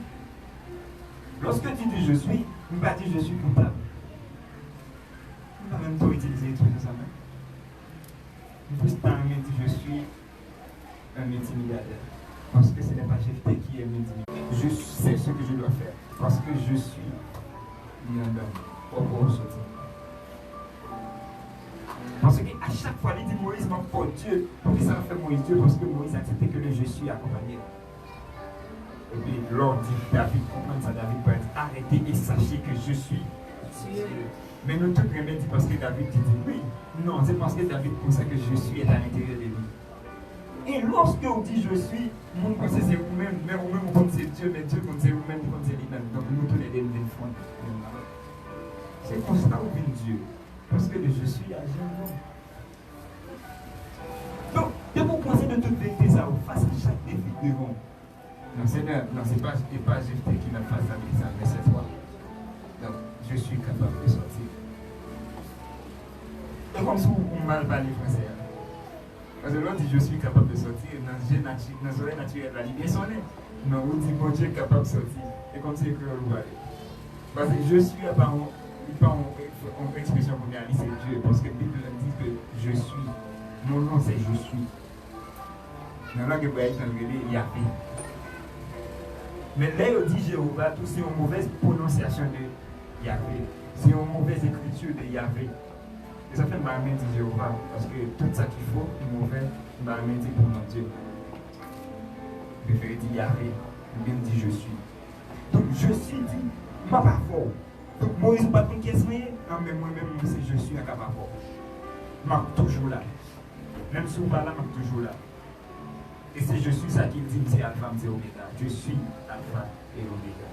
Lorsque tu dis je suis, tu ne vas pas dire je suis comptable. Tu vas même pas utiliser les trucs de ça même. Juste en même dire je suis un multimilliardaire. Parce que ce n'est pas Jephthé qui est multimilliardaire. Je sais ce que je dois faire. Parce que je suis milliardaire. Au gros sorti. Parce qu'à chaque fois, il dit Moïse manque pour Dieu. Pourquoi ça fait Moïse Dieu? Parce que Moïse a accepté que le je suis accompagné. Et puis, l'ordre dit David, comprendre ça, David peut être arrêté et sachez que je suis Dieu. Mais nous tout premier dit parce que David dit oui. Non, c'est parce que David pense que je suis est à l'intérieur de lui. Et lorsque on dit je suis, mon pense c'est vous-même, mais vous-même on pense c'est Dieu, mais Dieu pense c'est vous-même, vous pensez lui-même. Donc nous tous les deux nous font. C'est constant ou bien Dieu. Parce que le je suis agit en nous. Donc, de vous penser de toute vérité, ça vous face à chaque défi devant. Non, Seigneur, non, c'est pas Jephthé qui m'a fait ça, mais c'est toi. Donc, je suis capable de sortir. Et comme si on mal parlé français. Parce que l'on dit je suis capable de sortir, dans l'oreille naturelle, la lumière sonne. Non, on dit mon Dieu est capable de sortir. Et comme c'est écrit au parler. Parce que je suis apparemment. En expression pour c'est Dieu, parce que la Bible dit que je suis. Mon nom c'est je suis. Dans la langue hébraïque, il y a fait. Mais là, on dit Jéhovah, tout c'est une mauvaise prononciation de Yahvé. C'est une mauvaise écriture de Yahvé. Et ça fait Mahamé dit Jéhovah, parce que tout ça qu'il faut, une mauvaise, Mahamé dit pour mon Dieu. Préféré dit Yahvé, ou bien dit je suis. Donc je suis dit, pas fort. Donc Moïse n'a pas de question, non mais moi-même, c'est je suis incapable. Je suis toujours là. Même si on parle là, je suis toujours là. Et c'est je suis ça qu'il dit, c'est alpha, c'est oméga. Je suis alpha et oméga.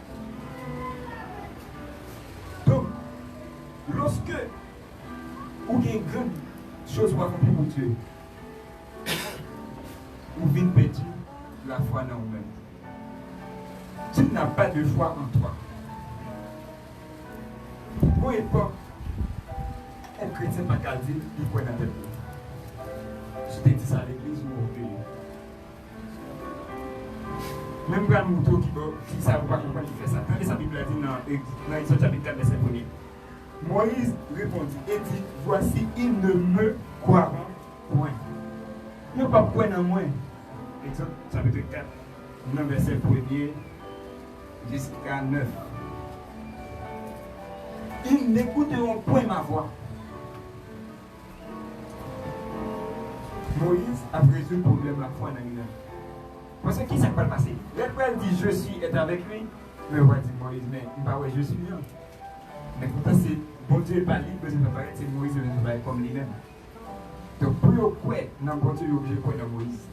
Donc, lorsque vous avez une grande chose pour accomplir pour Dieu, vous venez perdre la foi dans vous-même. Tu n'as pas de foi en toi. Pour époque, un chrétien n'a pas dit il faut dans tête. Je t'ai dit ça à l'église ou au pays. Même quand Mouto qui ne savent pas pourquoi il fait ça. Quand sa Bible a dit dans Exode chapitre 4, verset 1, Moïse répondit et dit voici, ils ne me croiront point. Ils ne pas point dans moi. Exode chapitre 4, verset 1 jusqu'à 9. Ils n'écouteront point ma voix. Moïse a résolu le problème la foi dans lui-même. Parce que qui s'est pas passé? L'Éternel dit je suis est avec lui. Mais on va dire Moïse, mais bah ouais, je suis là. Mais pourtant c'est bon Dieu n'est pas libre, c'est Moïse ne va pas comme lui-même. Donc pour le quoi, non, bon Dieu est obligé de croire dans Moïse.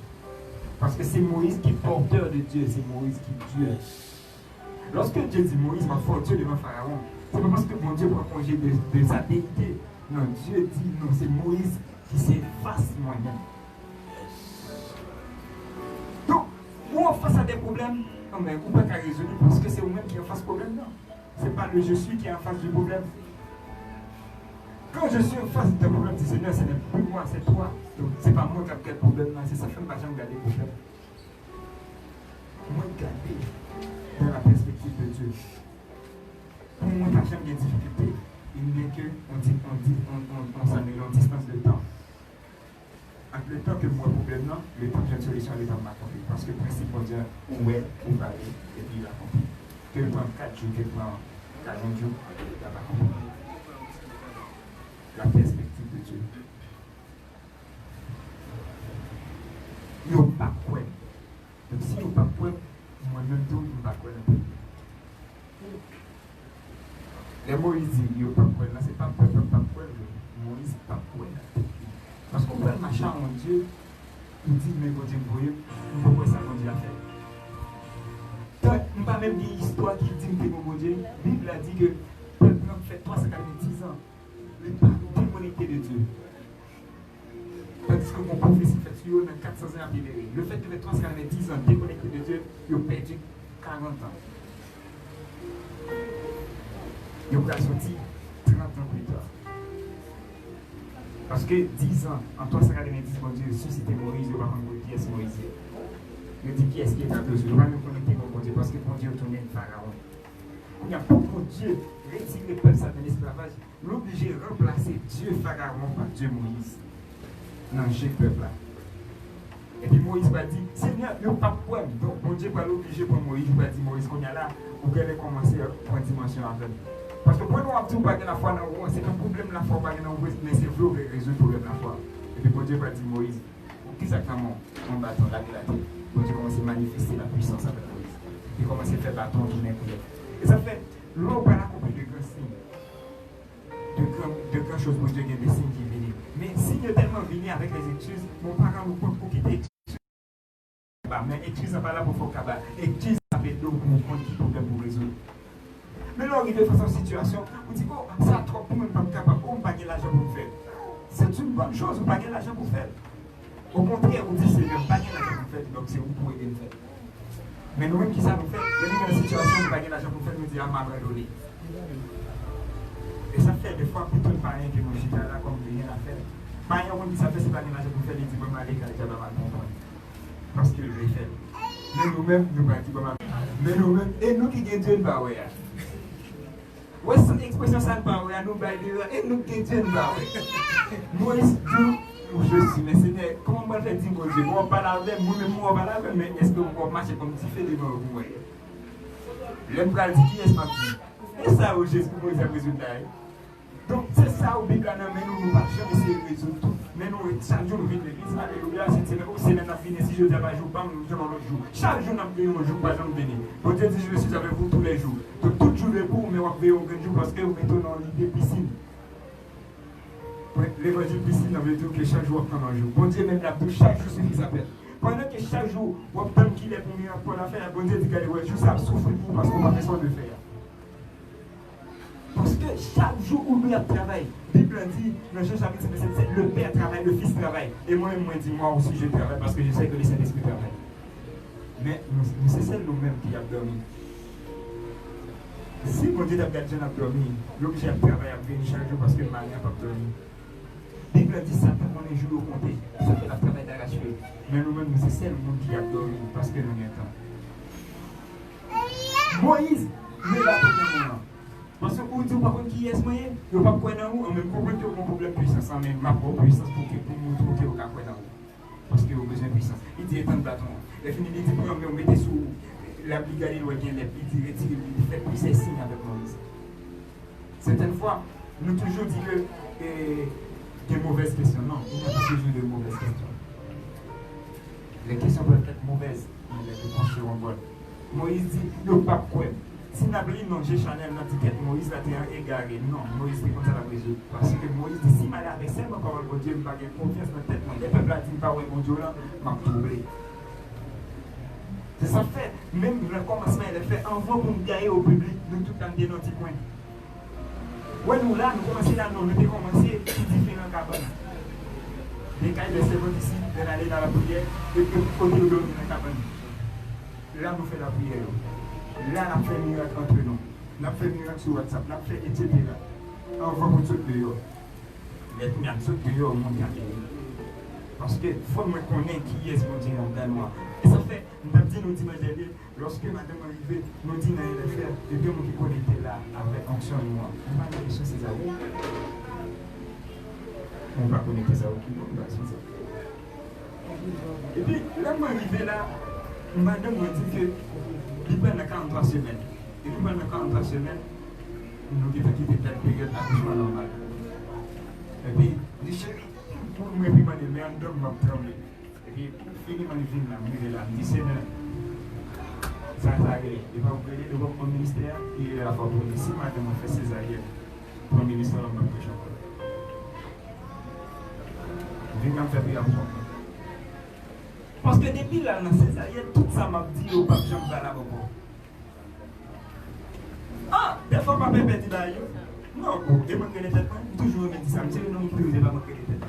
Parce que c'est Moïse qui est porteur de Dieu, c'est Moïse qui est Dieu. Lorsque Dieu dit Moïse m'a fait Dieu devant Pharaon, c'est pas parce que mon Dieu prend congé de sa déité. Non, Dieu dit non, c'est Moïse qui s'efface moi-même. Donc, ou on face à des problèmes, non mais vous ne pouvez pas résoudre parce que c'est vous-même qui en face problème, non. Ce n'est pas le je suis qui est en face du problème. Quand je suis en face d'un problème, je dis Seigneur, ce n'est plus moi, c'est toi. Donc, ce n'est pas moi qui ai quel problème, c'est ça fait que je regarder le problème. Moi, regarder dans la perspective de Dieu. Pour moi, quand j'aime des difficultés, il n'est qu'on s'annule en distance de temps. Avec le temps que moi, problème, non, le temps que j'ai une solution, le temps de m'accomplir. Parce que le principe, on dit, où est, où va aller, et puis il accomplit. Que le prend 4 jours, que le prend 40 jours, il va accomplir. La perspective de Dieu. Il n'y a pas quoi. Donc si il n'y a pas quoi, moi-même tout, il n'y a pas quoi. Les Moïse dit, il n'y a pas quoi. Là, ce n'est pas quoi, pas quoi. Moïse, pas quoi. Parce qu'on peut marcher en Dieu, il dit, mais quand Dieu me voit, pourquoi ça qu'on Dieu a fait. Donc, on ne peut pas même dire une histoire qui dit que mon Dieu, la Bible a dit que le peuple fait 310 ans. Le pas déconnecté de Dieu. Tandis que mon prophétie fait sur eux dans 400 ans à libérer. Le fait de faire 310 ans déconnecté de Dieu, ils ont perdu 40 ans. Ils ont sorti 30 ans plus tard. Parce que 10 ans, en 390, mon Dieu, suscité Moïse, il va prendre qui est Moïse. Il dit qui est-ce qui est à Dieu. Il va nous connecter avec mon Dieu parce que mon Dieu tourne le pharaon. Il n'y a pas mon Dieu retire le peuple de l'esclavage. L'obligé de remplacer Dieu Pharaon par Dieu Moïse. Dans ce peuple-là. Et puis Moïse va dire, Seigneur, il n'y a pas de problème. Donc mon Dieu va l'obliger pour Moïse. Il va dire, Moïse, qu'on y a là, vous allez commencer à prendre dimension en fait. Parce que pour nous, on ne pas la foi dans le c'est un problème la foi, mais c'est vous qui résout le problème la foi. Et puis mon Dieu va dire, Moïse, exactement, on bâton, la terre. Mon Dieu commence à manifester la puissance avec Moïse. Il commence à faire bâton qui n'est plus. Et ça fait, l'on va accomplir de grands signes. De grandes choses pour Dieu, il y a des signes qui viennent. Mais si Dieu est tellement venu avec les excuses, mon parent nous compte pour quitter l'excuse. Mais l'excuse n'est pas là pour faire cabas. L'excuse, ça fait l'eau pour nous compte qui problème pour résoudre. Mais là, on est face à une situation, on dit, oh, ça a trop pour même pas capable, on ne pas l'argent pour faire. C'est une bonne chose, on ne pas l'argent pour faire. Au contraire, on dit, c'est le pas l'argent pour faire, donc c'est vous pour aider le faire. Mais nous-mêmes qui savons faire, nous sommes dans une situation où on ne pas l'argent pour faire, nous disons, ah, m'a abandonné. Et ça fait des fois plutôt de parents qui nous chient là comme rien à faire. Parents qui savent que c'est pas l'argent pour faire, ils disent, bon, allez, quand il y a mal comprendre. Parce qu'ils le fait. Mais nous-mêmes, nous ne disons pas. Mais nous-mêmes, et nous qui gagnons Dieu, bah ouais. Ouais, cette expression, ça ne parle pas, nous baillons, et nous qui gagnons Dieu, bah ouais. Moi, où je suis, mais Seigneur, comment on va faire dire, mon Dieu, on va pas laver, moi-même, on va laver, mais est-ce qu'on va marcher comme si fait des morts, vous voyez? L'homme va dire, qui est-ce ma fille? Et ça, où Jésus, pour nous, résultat. Donc, c'est ça, où Bible, mais nous ne pouvons jamais essayer de résoudre tout. Mais nous, chaque jour, nous vivons l'église, alléluia, c'est même la fin, si je dis, pas jour, pas nous disons l'autre jour. Chaque jour, nous avons un jour, pas jamais béni. Bon Dieu dit, je suis avec vous tous les jours. Donc, tout jour, les vous, mais on va au grand jour parce que vous mettez dans l'idée piscine. L'évangile piscine, on veut dire que chaque jour, on prend un jour. Bon Dieu, même la bouche, chaque jour, c'est ce qu'il s'appelle. Pendant que chaque jour, on obtient qu'il est pour la faire, bon Dieu dit qu'elle est juste à souffrir pour parce qu'on va faire soin de faire. Parce que chaque jour où nous travaillons, la Bible dit, dans Jean chapitre 7, le Père travaille, le Fils travaille. Et moi-même, moi aussi, je travaille parce que je sais que le Saint-Esprit travaille. Mais c'est celle nous-mêmes qui a dormi. Si mon Dieu a gardé à dormir, l'objet de travail a venir chaque jour parce que Marie n'a pas dormi. La Bible dit ça, on est jour au compté. Ça fait le travail d'arracher. Mais nous-mêmes, c'est celle qui a dormi parce que nous n'y temps. Moïse, mais là, tout le monde. Parce que vous dites, par contre, qui est-ce moyen? Il n'y a pas de quoi dans vous, on même comprend que vous avez un problème de puissance, en même ma propre puissance pour nous trouver qu'il n'y a pas de quoi dans vous. Parce que vous avez besoin de puissance. Il dit, étant de bâton. Il finit, il dit, vous mettez sous la brigade, il dit, retirez, il fait plus ces signes avec Moïse. Certaines fois, nous toujours dit que des mauvaises questions. Non, il n'y a pas toujours de mauvaises questions. Les questions peuvent être mauvaises, mais les réponses seront bonnes. Moïse dit, il n'y a pas de quoi. Si nous avons non, j'ai Chanel, notre étiquette, Moïse l'a égaré. Non, Moïse est comme ça la résoudre. Parce que Moïse dit, si je avec seulement parole de Dieu, je n'ai pas confiance dans la tête. Les peuples ont dit, pas ouais, mon Dieu, là, m'a troublé. C'est ça fait, même le commencement, il est fait, envoie pour nous gagner au public, nous tout dans des petits coins. Ouais, nous là, nous commençons là, nous avons commencé différents cabanes. des cas de servants ici, d'aller dans la prière, et que côté de l'autre, dans la cabane. Là, nous faisons la prière. Là, nous faisons un miracle entre nous. Nous faisons un miracle sur WhatsApp, nous faisons etc. On va vous sauter dehors. Les premières sauter dehors, mon Dieu. Parce que faut me connaître qui est mon Dieu en Danois. Et ça fait, nous avons dit, nous dimanche dernier, lorsque madame arrivée, nous dit, nous allons faire, et puis nous qui connecté là, avec onction et moi. On va aller sur ces amis. On va connecter ça au kilo, on va sur ça. Et puis, là, je suis arrivé là, madame m'a dit que, il prend 43 semaines. Et puis, pendant 43 semaines, nous avons quitté cette période d'accouchement normal. Et puis, je dis, chérie, pour me demander, mais un homme m'a tremblé. Et puis, fini mon film là, je me dis, Seigneur, ça a arrivé. Il va ouvrir le bon ministère, et la fois pour ici, madame a fait césarienne. Pour le ministère, on m'a prêché encore. Je vais me faire prier pour ça. Parce que depuis là, dans césarienne, tout ça m'a dit au pape Jean Bala Bobo. Ah, des fois, ma bébé dit d'ailleurs. Non, je me connais tête, toujours me dit ça. Je ne me connais pas, tête.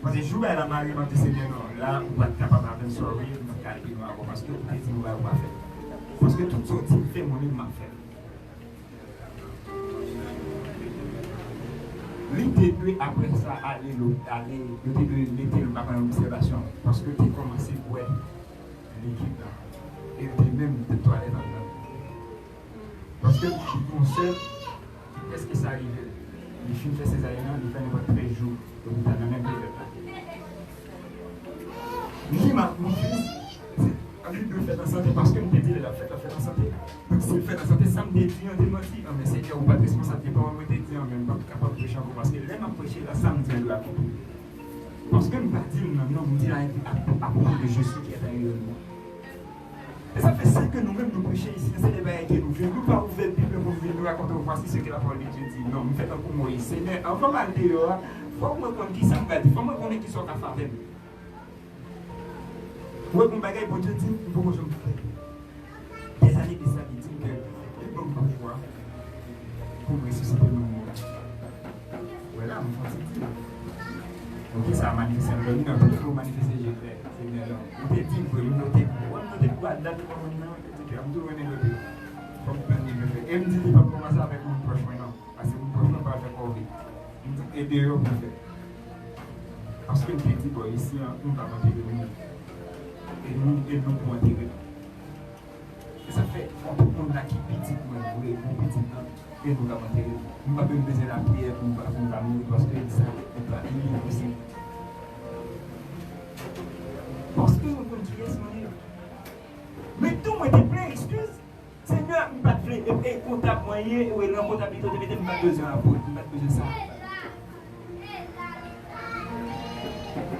Parce que je joue à la Marie, je me dis, non, là, on va être capable de faire une soirée, on va aller parce que tout est dit, on va faire. Parce que tout ce qui fait, mon île m'a fait. L'idée après ça, aller le bac en observation. Parce que tu as commencé à voir l'équipe là. Et tu es même de toilette là-dedans. Parce que mon seul, qu'est-ce qui s'est arrivé? Les filles fait ces années-là, ils font n'importe 13 jours. Donc, tu as la même période là. Mon fils, envie de faire en santé parce que nous dit la fête en santé. Donc, si le fait en santé, ça me dit, on dit, mais c'est qu'il n'y a pas de responsabilité, pas me dit, on même pas capable de prêcher encore. Parce que là, m'a prêché là, ça me dit de la coupe. Parce que nous ne disons non, nous disons à propos de Jésus qui est arrivé de nous. Et ça fait ça que nous-mêmes nous prêchons ici, c'est des bails que nous faisons. Nous ne pas ouvrir le Bible pour nous raconter voici ce que la parole de Dieu dit. Non, nous faisons pour Moïse. Seigneur, avant de dire, il faut que nous connaissions qui ça me dit, il faut que nous connaissions qui sont capables. Oui, mon bagage, bon Dieu dit, pourquoi je me fais. Des années de ça, il dit que le bon pouvoir pour ressusciter le monde. Voilà, mon frère, c'est dit. Donc, ça a manifesté le monde, il faut manifester Jésus. C'est bien là. On te dit, vous notez quoi, date de mon nom, etc. On doit venir noter. Comme plein de choses. Et il me dit, il va commencer avec mon proche maintenant. Parce que mon proche ne va pas faire Covid. Il me dit, aidez-le, vous faites. Parce que je dis, bon, ici, on va monter le monde. Et nous pour intégrer. Et ça fait, on peut prendre la qui petit pour nous, pour petit temps, et nous avons intégrer. Nous ne pouvons pas besoin de la prière pour nous, parce que ça n'est pas impossible. Parce que nous continuons ce manière. Mais tout le monde est plein d'excuses. Seigneur, je ne pas de et comptable moyen, ou la comptabilité, je ne vais pas besoin de je ne vais pas besoin de ça.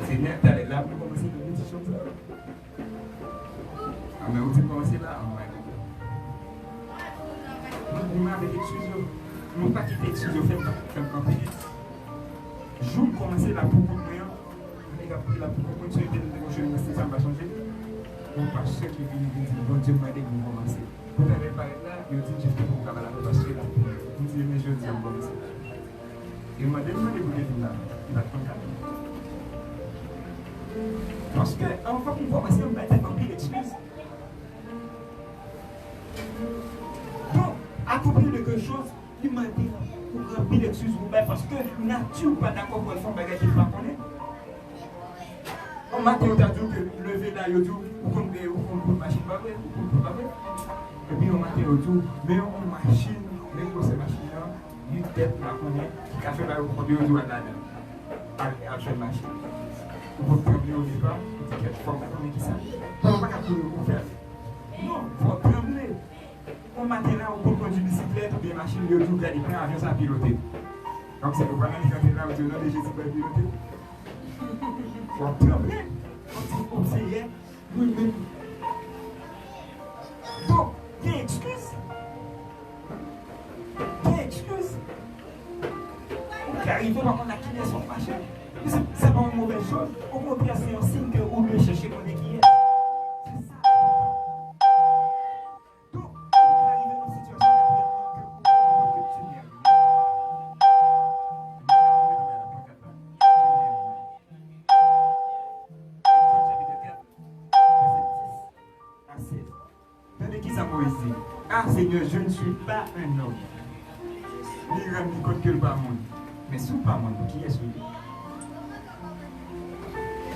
Seigneur, tu as les larmes pour commencer à donner des choses. Mais où tu commences là, nous avec l'excuse, nous pas quitter l'excuse, faire camper. Jour commencer là pour comprendre, on là pour continuer de jouer, mais ça va changer. Mon pasteur qui vient dire, bon Dieu m'a dit que vous commencez. Vous avez parlé là, il dit, je fais pour vous la pasteur là. Vous dites, mais je dis, on commence. Il m'a demandé de vous dire là, il va prendre la parce que, en fait, pour commencer, on va être rempli d'excuses. Donc, accomplir quelque chose, il m'a dit, pour remplir l'excuse, parce que nature pas d'accord pour le faire un bagage qu'il ne connaît. On m'a dit, on a dit que lever là, il dit, ou qu'on peut machine pas vrai, ou qu'on peut pas vrai. Et puis on m'a dit, mais on machine, même pour ces machines-là, une tête là qu'on est, qui a fait la produit au doigt là, à faire machine. Vous tremblez au départ, vous dites qu'il faut qu'on qui ça. On ne va pas faire. Non, il faut trembler. On matin là, on peut conduire une bicyclette ou des machines, il y a tout gars, il prend un avion sans piloter. Donc c'est pourquoi même quand là, on dit non, les Jésus peuvent piloter. Il faut trembler. On sait hier, nous-mêmes. Donc, il y a une excuse. Il y a une excuse. On arrive, on a quitté son machin. C'est pas une mauvaise chose. Au contraire, c'est un signe que vous voulez chercher qu'on est qui est. C'est ça. Donc, vous arrivez dans une situation que tu n'es rien. ça Moïse dit. Ah Seigneur, je ne suis pas un homme. Ni rend ni compte que le pas monde. Mais sous pas monde, qui est celui?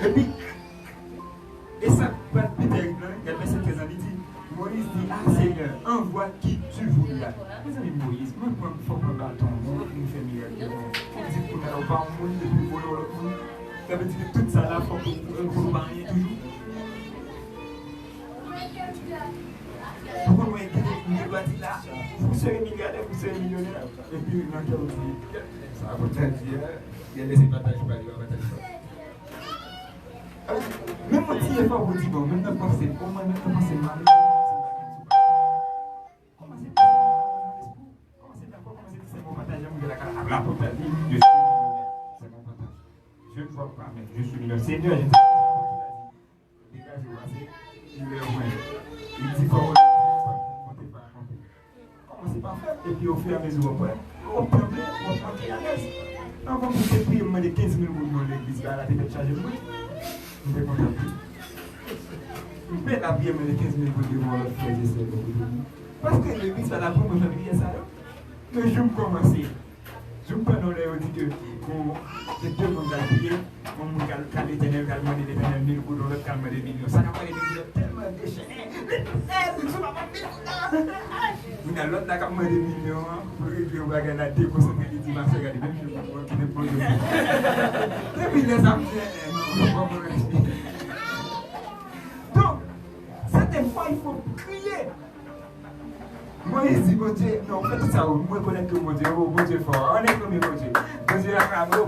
Et puis, et ça, Peter, il y a verset 13 ans, il dit, Moïse dit, ah Seigneur, envoie qui tu voudras. Mes amis, Moïse, moi, il faut prendre un bâton, il fait miracle. On dit qu'on n'a pas un monde depuis pour l'autre monde. Ça veut dire que tout ça là, il faut qu'on ne rien toujours. Pourquoi moi, il doit dire là, vous serez milliardaire, vous serez millionnaire. Et puis, dans quel autre dit, ça va peut-être dire, il y a laissé partager par lui, on va partager. Même quand il est fort, vous dites, bon, maintenant pensez, comment maintenant pensez mal. Comment c'est d'accord, comment c'est mon partage, de la carte, la pour ta vie, je suis millionnaire. C'est mon partage. Je ne vois pas, mais je suis millionnaire. Seigneur, je dis, il est au moins. Il dit, comment c'est pas fait, et puis au fur et à mesure, on peut rentrer à l'aise. Avant que vous priez, on demande 15 000 euros dans l'église, à la tête chargée de moi. Je ne content plus. Je vais la prière, mais les 15 000 euros devant l'autre frère, j'essaie de vous. Parce que l'église, ça la prend, moi j'avais dit ça. Mais je me commence. Je me prends dans l'air, on dit que c'est deux mondes à prier. Mon monde a l'éternel, a demandé l'éternel 1000 euros, dans l'autre calme des millions. Ça n'a pas été tellement déchaîné. On a l'autre qui a demandé des millions pour que on va gagner la déconcentrer les dimanches, regarder même je ne sais pas qui n'est pas de et puis les amis, donc, certaines fois il faut crier. Moi, il dit, mon Dieu, non, faites tout ça, moi, je connais que mon Dieu, mon Dieu fort, on est comme mon Dieu. Mon Dieu,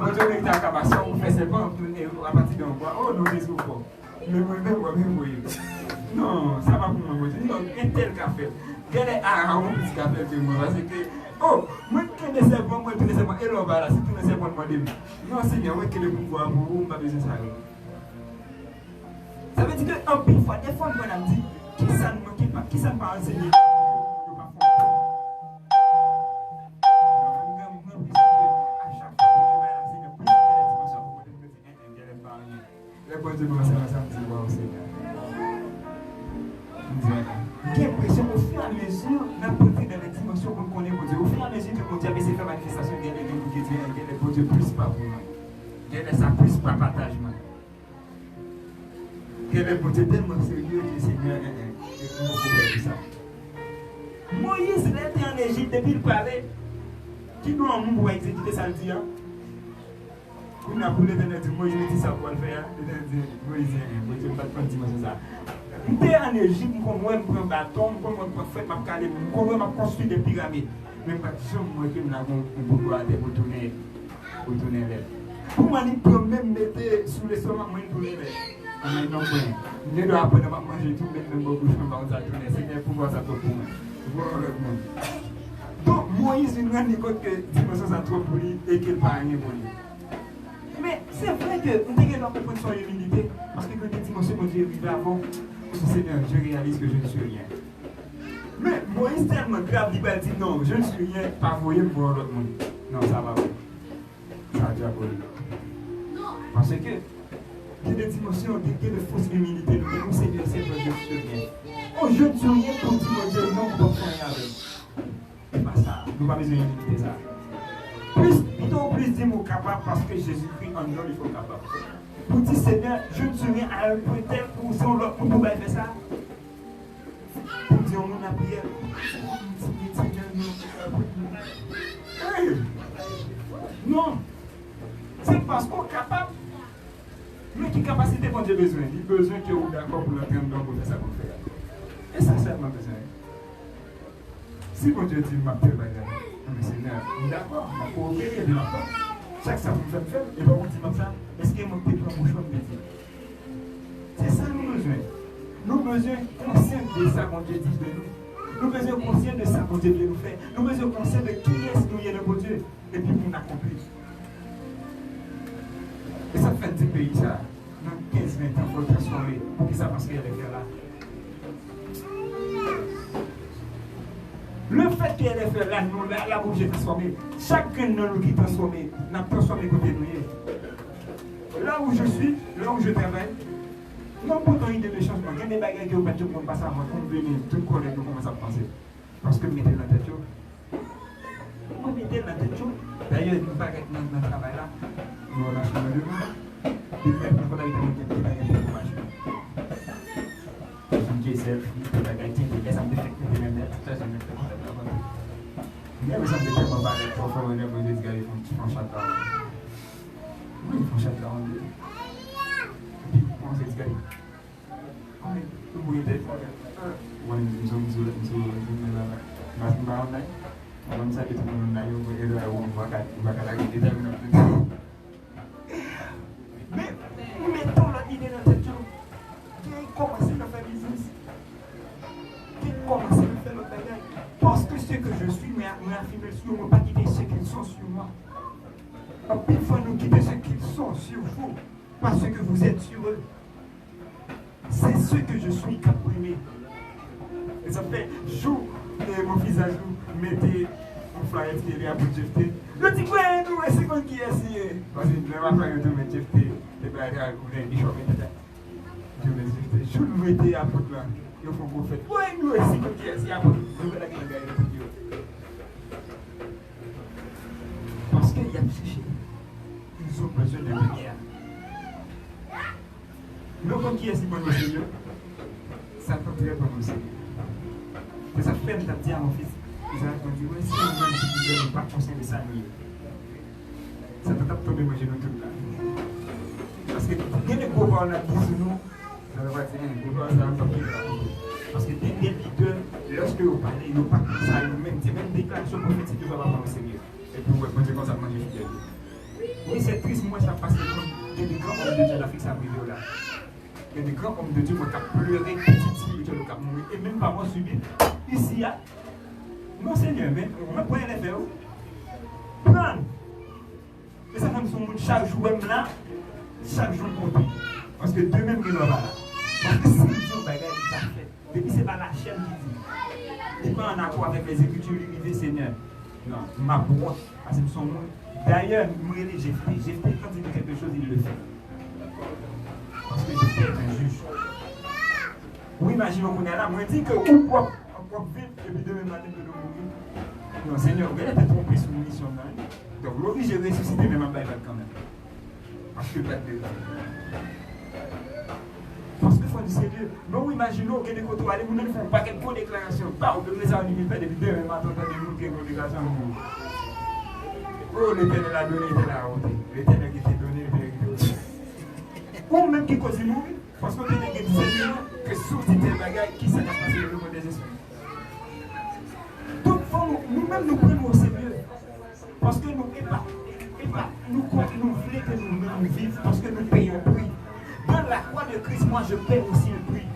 mon Dieu, on est en capacité, on fait ses pas, à partir d'un bois, oh, non, Jésus fort. Mais moi-même, non, ça va pour moi, mon Dieu. Non, un tel café. Quel est un plus café que moi, parce que, oh, moi, qui ne sais pas, moi, qui ne sais pas, et là, si tu ne sais pas, moi, non, Seigneur, moi, qui ne peux pas, moi, je n'ai pas besoin de ça. Ça veut dire qu'en plus, des fois, moi, je me dis, qui ça ne manque pas, qui ça ne pas enseigner? J'ai l'impression au fur et à mesure, n'importe dans les dimensions qu'on connaît, au fur et à mesure que mon Dieu a fait manifestation, il y a des gens qui disent que Dieu plus pas pour moi. Il y a ça plus pas partagement. Il y a des gens tellement sérieux que Seigneur, comment vous faire ça? Moïse était en Égypte depuis le palais. Qui nous a pour exécuter ça le dit? On a voulu l'éternel dire, moi je me dis ça pour le faire. L'éternel dit, Moïse, moi je ne vais pas prendre dimension ça. Je suis en Égypte, je prends un bâton, je prends un fait, je construis des pyramides. Mais pas de chose, moi je n'ai pas pour tourner l'air. Pour moi, je peux même mettre sous les sommets, moi je tourner l'air. Non, je dois apprendre à manger tout, même beaucoup de choses, je vais tourner. C'est un pouvoir, ça peut pour moi. Donc, Moïse, il rend compte que dimension ça trop pour lui et qu'il n'a rien pour lui. Mais c'est vrai que nous devons comprendre son humilité, parce que quand des dimensions, mon Dieu est arrivé avant, Seigneur, je réalise que je ne suis rien. Mais Moïse est tellement grave, il va dire non, je ne suis rien, pas voyer pour l'autre monde. Non, ça va pas. Ça a déjà volé. Parce que il y a des dimensions, il y a de fausses humilités, nous Seigneur, c'est que je ne suis rien. Oh, je ne suis rien pour dire mon Dieu, non, on ne peut rien avec. C'est pas ça, nous n'avons pas besoin d'humilité ça. Plus dire mon capable parce que Jésus-Christ en nous il faut capable. Pour dire Seigneur, je ne suis rien à un point tel pour si on peut faire ça. Pour dire on a prié. Non. C'est parce qu'on est capable. Mais qui capacité qu'on a besoin? Il a besoin que vous d'accord pour l'entendre pour faire ça pour faire. Et ça seulement besoin. Si mon Dieu dit ma paix, mais Seigneur, d'accord, on va coopérer de l'enfant. Chaque ça vous fait faire, et bien on dit comme ça, est-ce que mon peuple a mon choix de dire? C'est ça nous besoin. Nous besoin conscients de ça qu'on Dieu dit de nous. Nous besoin conscients de ça qu'on Dieu veut nous faire. Nous besoin conscients de qui est-ce nous y est le Dieu, et puis pour l'accomplir. Et ça fait 10 pays ça, dans 15-20 ans, il faut transformer. Pour qui ça parce qu'il y a les faire là? Le fait qu'elle ait fait là, nous, là où j'ai transformé, chacun de nous qui transformé, n'a transformé côté nous. Là où je suis, là où je travaille, Non, pourtant, idée de changement. Il y a des bagages qui ne peuvent pas savoir qu'on venir, tout connaître, nous commençons à penser. Parce que mettez dans la tête. Vous mettez dans la tête. D'ailleurs, nous ne pas dans notre travail là. Nous on a changé de nous. Et même nous avons été des bagages de machine. J'ai selfie, des bagages qui sont des défects de même net. Ça, c'est une mais ça me fait tellement parler pour faire une œuvre des gars, ils font château. Oui, ils font château. Puis, comment c'est ce gars? Tout le monde était fort. Nous sommes sur la masse. On sait que tout le monde a eu un peu de mais nous mettons l'idée dans cette chose. Qui a commencé à faire business? Qui a commencé à faire le bagage? Parce que ce que je suis, nous affirmons sur moi, pas quitter ce qu'ils sont sur moi. Il faut nous quitter ce qu'ils sont sur vous, parce que vous êtes sur eux. C'est ce que je suis caprimé. Et ça fait jour, mon visage, vous mettez un flyer qui est à bout de jeter. Le petit quoi, nous, c'est quoi qui est essayé? Parce que je ne vais pas faire de mettre jeter, et bien, vous avez dit, je vais jeter. Je vous mettez à bout de là. Il faut que vous faites. Oui, nous, c'est quoi qui est essayé à bout de là. Parce qu'il y a psyché. Ils ont besoin de lumière. Nous, comme qui est si bon au Seigneur, ça peut très bon au Seigneur. Et ça fait me dire à mon fils, ils ont répondu, oui, si on ne pas conscient de ça, ça peut pas tomber manger nous tout là. Parce que dès le pouvoir on a dit sur nous, ça va être un pouvoir, ça va tomber là. Parce que dès les leaders, lorsque vous parlez, ils n'ont pas comme ça, ils-même, c'est même déclaration prophétique que vous avez au Seigneur. Et puis vous répondez comme ça, manger fidèle. Oui, c'est triste, moi, ça passe comme des grands hommes de Dieu, l'Afrique, ça arrive là. Il y a des grands hommes de Dieu qui ont pleuré, petite fille, qui ont mouru, et même pas moi subi. Ici, mon Seigneur, mais on ne peut rien faire. Prendre. Et ça fait que chaque jour, même là, chaque jour compte. Parce que Dieu même, il ne va pas là. Parce que si Dieu est parfait, et puis ce n'est pas la chaîne qui dit. Il n'est pas en accord avec les Écritures, il dit Seigneur. Non, ma voix, parce que son nom. D'ailleurs, moi, j'ai fait. Quand il dit quelque chose, il le fait. Parce que j'étais un juge. Oui, imaginons qu'on est là. Moi, je dis que on peut vivre et puis demain matin de nous mourir. Non, Seigneur, vous êtes trompé sur une mission. Donc, l'oblige de ressusciter, même en Bible quand même. Parce que pas de. Parce que faut du Seigneur. Nous, imaginons que des côtés aller, nous ne faisons pas quelques déclarations. Pas au début, ça, on y fait depuis demain matin, on a des déclarations. Oh, l'Éternel a donné, l'Éternel a ôté. L'Éternel qui t'a donné, l'Éternel qui t'a ôté. Ou même qui cause mourir, parce qu'on a des Seigneur que sous tes bagages qui s'est passé dans le monde des esprits. Donc, nous-mêmes nous prenons au Seigneur. Parce que nous, nous croyons que nous voulons que nous vivions, parce que nous payons le prix. Dans la croix de Christ, moi je paye aussi le prix.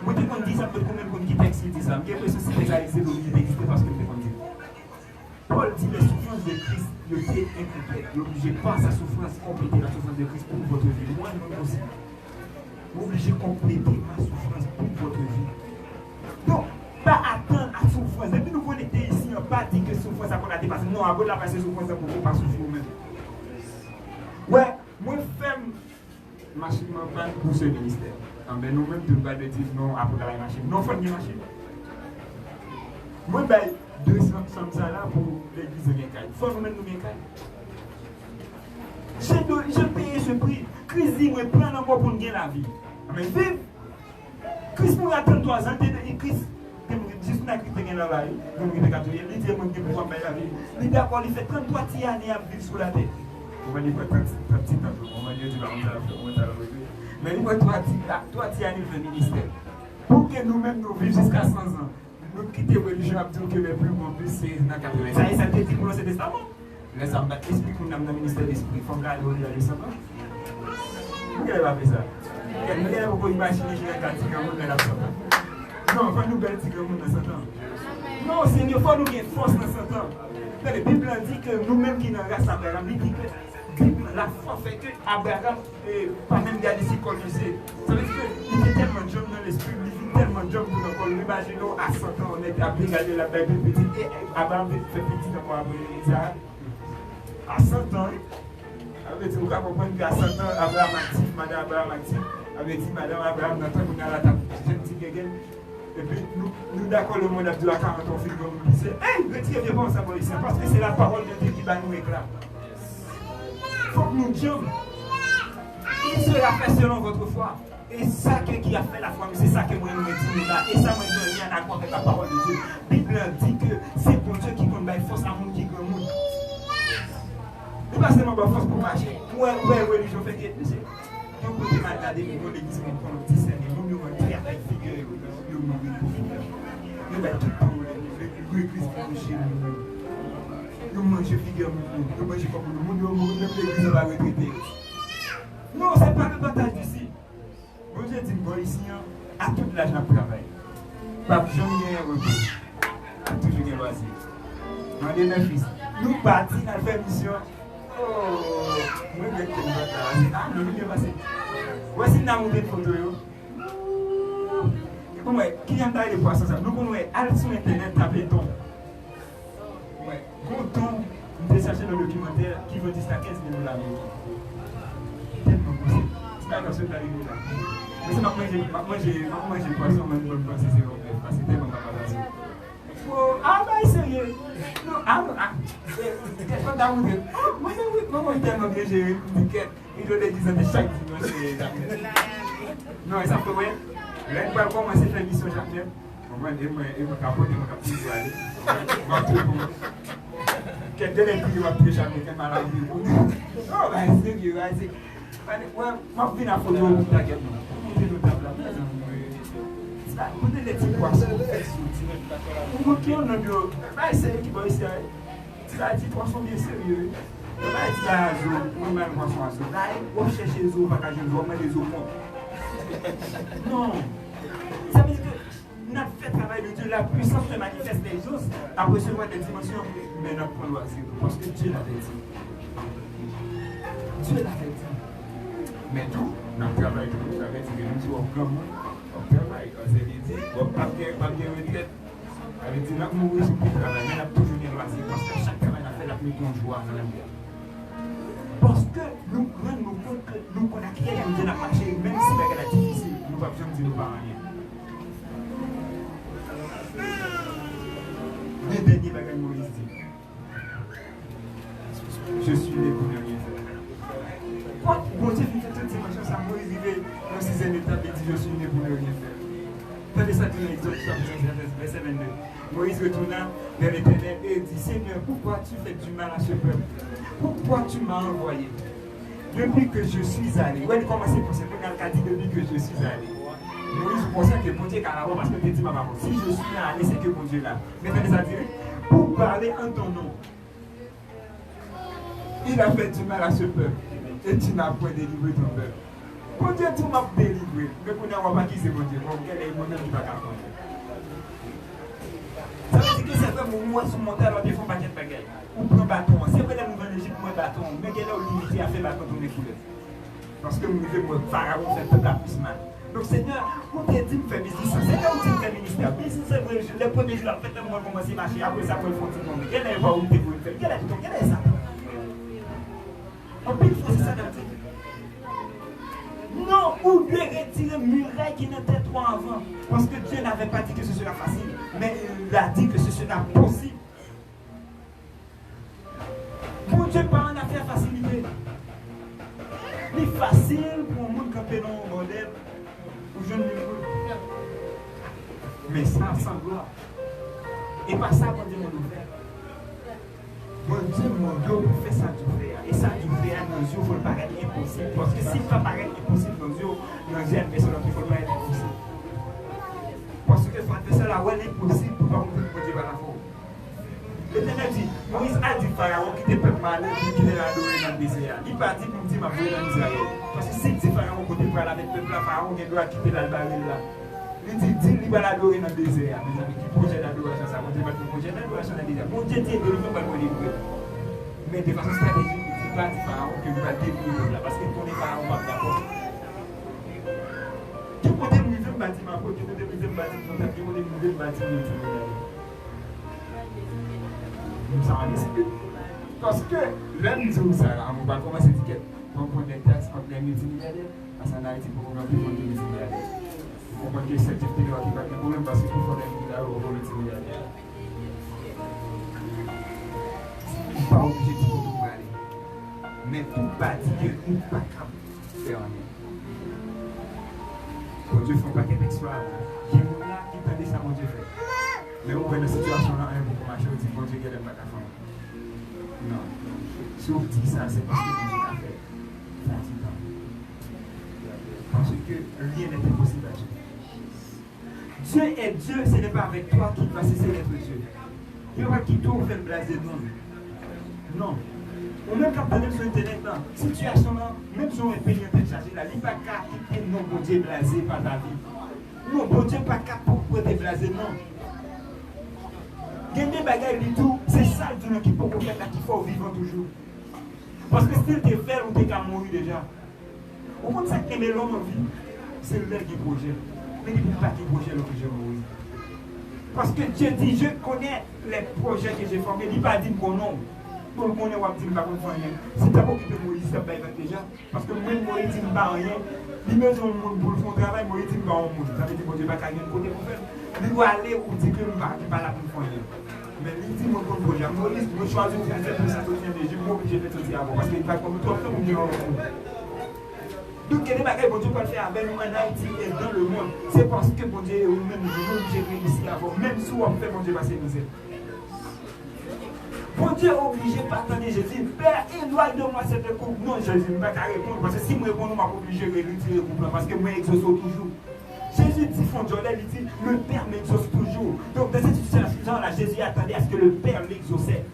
Moi, dès qu'on dit ça, peut-être qu'on dit texte, il dit ça. Mais que ceci légalisé, l'obligé d'exister parce que nous dit. Paul dit les souffrances de Christ, le thé incomplet. L'obligé pas sa souffrance, compléter la souffrance de Christ pour votre vie. Moi, non aussi. Obligé de compléter ma souffrance pour votre vie. Donc, pas attendre à souffrance. Depuis nous connecter ici, on n'a pas dit que souffrance qu'on a dépassé. Non, à bout de la passer souffrance, on ne peut pas souffrir même. Ouais, moi, femme, machine pour ce ministère. Mais nous-mêmes, nous ne pouvons pas dire non à la machine. Non, il faut une machine. Moi, ben, 200 sommes là pour l'église de Miencaille. Il faut nous-mêmes nous Miencaille. J'ai payé ce prix. Christ dit, moi, prends un pour nous gagner la vie. Mais vive. Christ pour 33 ans, Christ, juste dans Christ dans la vie, il dit, il dit, pour la vie. Il dit, d'accord, il fait 33 années à vivre sous la terre. On va dire 30 ans, on va dire, mais il faut 3 années de ministère. Pour que nous-mêmes nous vivions jusqu'à 100 ans. Nous quitter la religion, nous que les plus grands plus c'est dans 80. Ça y est, ça a été dit pour l'Ancien Testament. Laisse moi explique nous dans le ministère d'esprit. Il faut que nous regarder les 100 ans. Pourquoi elle va faire ça? Elle ne peut pas imaginer que j'ai un petit gamin dans la 100 ans. Non, il faut nous belle petit gamin dans 100 ans. Non, Seigneur, il faut nous gagner force dans 100 ans. La Bible dit que nous-mêmes qui nous race Abraham, il dit que la foi fait que Abraham n'est pas même gardé si colonisé. Ça veut dire qu'il était tellement jeune dans l'esprit, il était tellement jeune pour nous coloniser. Imaginons à 100 ans, on était appelé à regarder la Bible petite et Abraham fait petit dans Isaac. À 100 ans, veut dire, vous comprenez qu'à 100 ans, Abraham actif, madame Abraham actif, avait dit, madame Abraham, dans le temps qu'on a la table, petit guéguel. Et puis, nous d'accord, le monde a dit à 40 ans, on fait comme nous disons, hey, retirez bon ça, policier, parce que c'est la parole de Dieu qui va nous éclairer. Il faut que nous disions, il sera fait selon votre foi. Et ça qui a fait la foi, c'est ça que moi nous disons là. Et ça, moi je dis rien à quoi avec la parole de Dieu. La Bible dit que c'est pour Dieu qui compte la force à monde qui grand monde. Ce n'est pas seulement la force pour marcher. Ouais, religion fait que c'est. Nous pouvons regarder nous l'église qu'on prend le petit Seigneur. Nous nous très avec figure. Nous nous tout l'église pour chez nous. Nous mangeons figure. Nous mangeons comme le monde. Nous l'église va retraiter. Non, ce n'est pas le bataille d'ici. Bon Dieu dit que ici, à toute l'âge de travail. Pas jamais un repos. Toujours un loisir. Mandez mes fils. Nous partons dans la mission. Oh, moi je vais te dire. Ah, nous nous passé. Voici une montée de photos. Et comment qui a taillé les poissons ça? Nous pouvons aller sur internet taper ton. Ouais, quand on peut chercher le documentaire qui veut dire 15 000 $. Tellement possible. C'est pas comme ça que arrivé là. Mais c'est moi j'ai poisson même pour penser c'est vrai parce que tellement pas facile. Ah bah sérieux. Non, qu'est-ce qu'on t'a montré? Moi tellement bien géré une ticket. Il doit les dire de chaque dimanche. Non, ça peut ouais. Là on va commencer à faire mission Jacques. Moi capoter mon capitaine pour aller. Quelqu'un est plus va plus jamais qu'un malade. Oh bah sérieux, c'est moi, je viens à la photo de la gueule. Vous avez des petits poissons. Vous avez un audio. C'est qui va ici. C'est un petit poisson bien sérieux. Vous avez un petit moi-même poisson à ça. Là, vous cherchez les eaux, pas qu'à jouer, vous mettez les eaux. Non. Ça veut dire que notre fait travail de Dieu, la puissance de manifester les choses, à recevoir des dimensions, mais notre point loisir. Parce que Dieu l'avait dit. Dieu l'avait dit. Mais tout, dans le travail, nous avons dit que nous sommes comme on travaille. On s'est dit, on n'a pas bien retraite. On avait dit, nous mourir sur le travail, mais on a toujours une loisir. Parce que chaque travail a fait la plus grande joie dans la vie. Parce que nous rendons compte que nous connaissons qui est Dieu n'a marché, même si c'est difficile, nous ne pouvons pas dire nous pas rien. Le dernier bagage Moïse dit, je suis né pour ne rien faire. Bon Dieu fait toute dimension, ça Moïse arrivé dans la 6e étape et dit je suis né pour ne rien faire. Prenez ça dans l'Exode chapitre 15, verset 22. Moïse retourna vers l'Éternel et dit Seigneur, pourquoi tu fais du mal à ce peuple? Pourquoi tu m'as envoyé? Depuis que je suis allé. Ouais, comment c'est possible? Quand il dit depuis que je suis allé. Moïse pensait que bon Dieu est carrément parce que tu dis ma maman. Si je suis allé, c'est que bon Dieu est là. Maintenant, ça dit pour parler en ton nom. Il a fait du mal à ce peuple. Et tu n'as pas délivré ton peuple. Bon Dieu, tu m'as délivré. Mais pour ne pas qui c'est mon Dieu. Quel est mon nom qui va t'apprendre? Ça veut dire que c'est vrai, moi, sur mon terrain, ils font pas de bagaille. Ou prend bâton. C'est vrai, nous venons d'Égypte, moi, bâton. Mais quelle est l'unité à faire bâton dans les couleurs? Parce que nous vivons, Pharaon fait peuple à plus mal. Donc, Seigneur, on t'a dit de faire business. Seigneur, on t'a dit de faire ministère. Business, c'est vrai, les premiers jours, en fait, moi, commencer à marcher. Après ça, moi, ils font tout le monde. Quelle est la où tu veux faire? Quelle est ça? On peut faire ça dans le titre. Non, ou de retirer muraille qui n'était trop avant. Parce que Dieu n'avait pas dit que ce sera facile, mais il a dit que ce sera possible. Pour Dieu, pas en affaire facilité. C'est facile pour un monde camper dans un modèle où je ne le veux. Mais ça, sans gloire. Et pas ça, quand Dieu nous fait. Mon Dieu, mon Dieu, pour faire ça, tu fais. Et ça, tu fais à nos yeux, il faut le paraître impossible. Parce que si ça paraît impossible, nos yeux, mais selon il faut le paraître impossible. Parce que quand tu fais ça, là, ouais, l'impossible pour pas monter pour Dieu par la foi. L'Éternel dit, Moïse a dit Pharaon qui était peuple malade, qui était adoré dans le désert. Il pas dit pour me dire, ma voix dans Israël. Parce que si dit Pharaon côté pour aller avec le peuple là, Pharaon qui doit quitter la baril là. Il dit, il va l'adorer dans le désert. Mes amis, qui projet d'adoration ça? Mon Dieu va te projet d'adoration dans le désert. Mon Dieu dit, il ne va pas le livrer. Mais de façon stratégique, il dit pas à Pharaon que vous allez délivrer là. Parce qu'il connaît Pharaon pas d'accord. Qui peut délivrer le bâtiment? Qui peut délivrer le bâtiment? Qui peut délivrer le bâtiment? Nous sommes en esprit. Parce que l'homme dit ça, on va commencer à dire qu'on prend des taxes contre les multimilliardaires, parce qu'en Haïti, pour qu'on puisse monter les multimilliardaires. On prend que cette activité qui va pas de problème parce qu'il faut des milliards pour les multimilliardaires. Il n'est pas obligé de tout aller. Mais pour bâtir, il n'est pas capable de faire rien. Bon Dieu fait un paquet d'exploits. Il y a des gens qui tendent ça, mon Dieu fait. Mais on voit une situation là, un peu comme marcher, on dit, bon Dieu, il y a des pas qu'à faire. Non. Si on dit ça, c'est parce que Dieu a fait. Ça dit pas. Parce que rien n'est impossible à Dieu. Dieu est Dieu, ce n'est pas avec toi qu'il va cesser d'être Dieu. Il n'y a pas qui tout fait le blaser, non. Non. Ou même quand on est sur Internet, là, situation là, même si on est payé un peu chargé, là, il n'y a pas qu'à quitter non, bon Dieu blasé par ta vie. Non, bon Dieu pas qu'à pour te blaser, non. Gagner des bagailles du tout, c'est ça le qui peut faire là qu'il faut vivre toujours. Parce que si tu es fait ou tu es qu'à mourir déjà. Au fond, ça qui est l'homme en vie, c'est le qui projet. Mais il ne peut pas qui projet le que je mourir. Parce que Dieu dit, je connais les projets que j'ai formés, il ne dit pas dire mon nom. Pour le connaître, on va dire, je ne vais rien. Si tu n'as pas occupé Moïse, ça va déjà. Parce que même Moïse dit, je ne vais rien. Il met son monde pour le fond travail, Moïse dit, je ne vais rien. Ça veut dire que Dieu ne va pas gagner de côté pour faire. Il doit aller ou dire que je ne vais pas là pour faire rien. Mais il dit, mon projet, Moïse, je choisis de faire pour ça, je suis obligé de sortir avant. Parce qu'il va comme toi, tout le monde. Donc, il y a des bagages que Dieu peut faire avec nous en Haïti et dans le monde. C'est parce que bon Dieu, nous-mêmes, nous sommes obligés de réussir avant. Même si on fait, bon Dieu va s'énerver. Bon Dieu est obligé de partager Jésus. Père, éloigne de moi cette coupe. Non, Jésus ne va pas répondre. Parce que si je réponds, je suis obligé de retirer le couple. Parce que moi, j'exauce toujours. Jésus dit, fond Joël, il dit, le Père m'exauce toujours. Donc, dans cette situation-là, Jésus attendait à ce que le Père l'exauçait.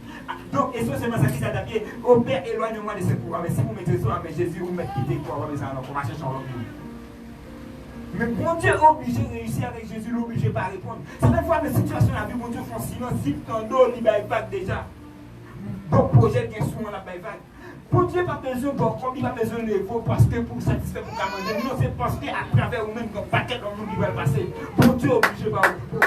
Donc, et c'est seulement ça qui s'adapte. Au Père, éloigne-moi de ce pouvoir. Mais si vous mettez ça, mais Jésus, vous mettez quitter quoi, mais ça, on va chercher en l'autre. Mais bon Dieu est obligé de réussir avec Jésus, il est obligé de ne pas répondre. Certaines fois, les situations dans la vie, bon Dieu font silence, zip ton dos, il va vague déjà. Donc, projet qui est souvent la vague. Bon Dieu n'a pas besoin de comme il n'a pas besoin de l'évo parce que pour satisfaire pour commander. Non, c'est parce qu'à travers vous-même, un paquet de monde qui va le passer. Bon Dieu est obligé de ne pas répondre.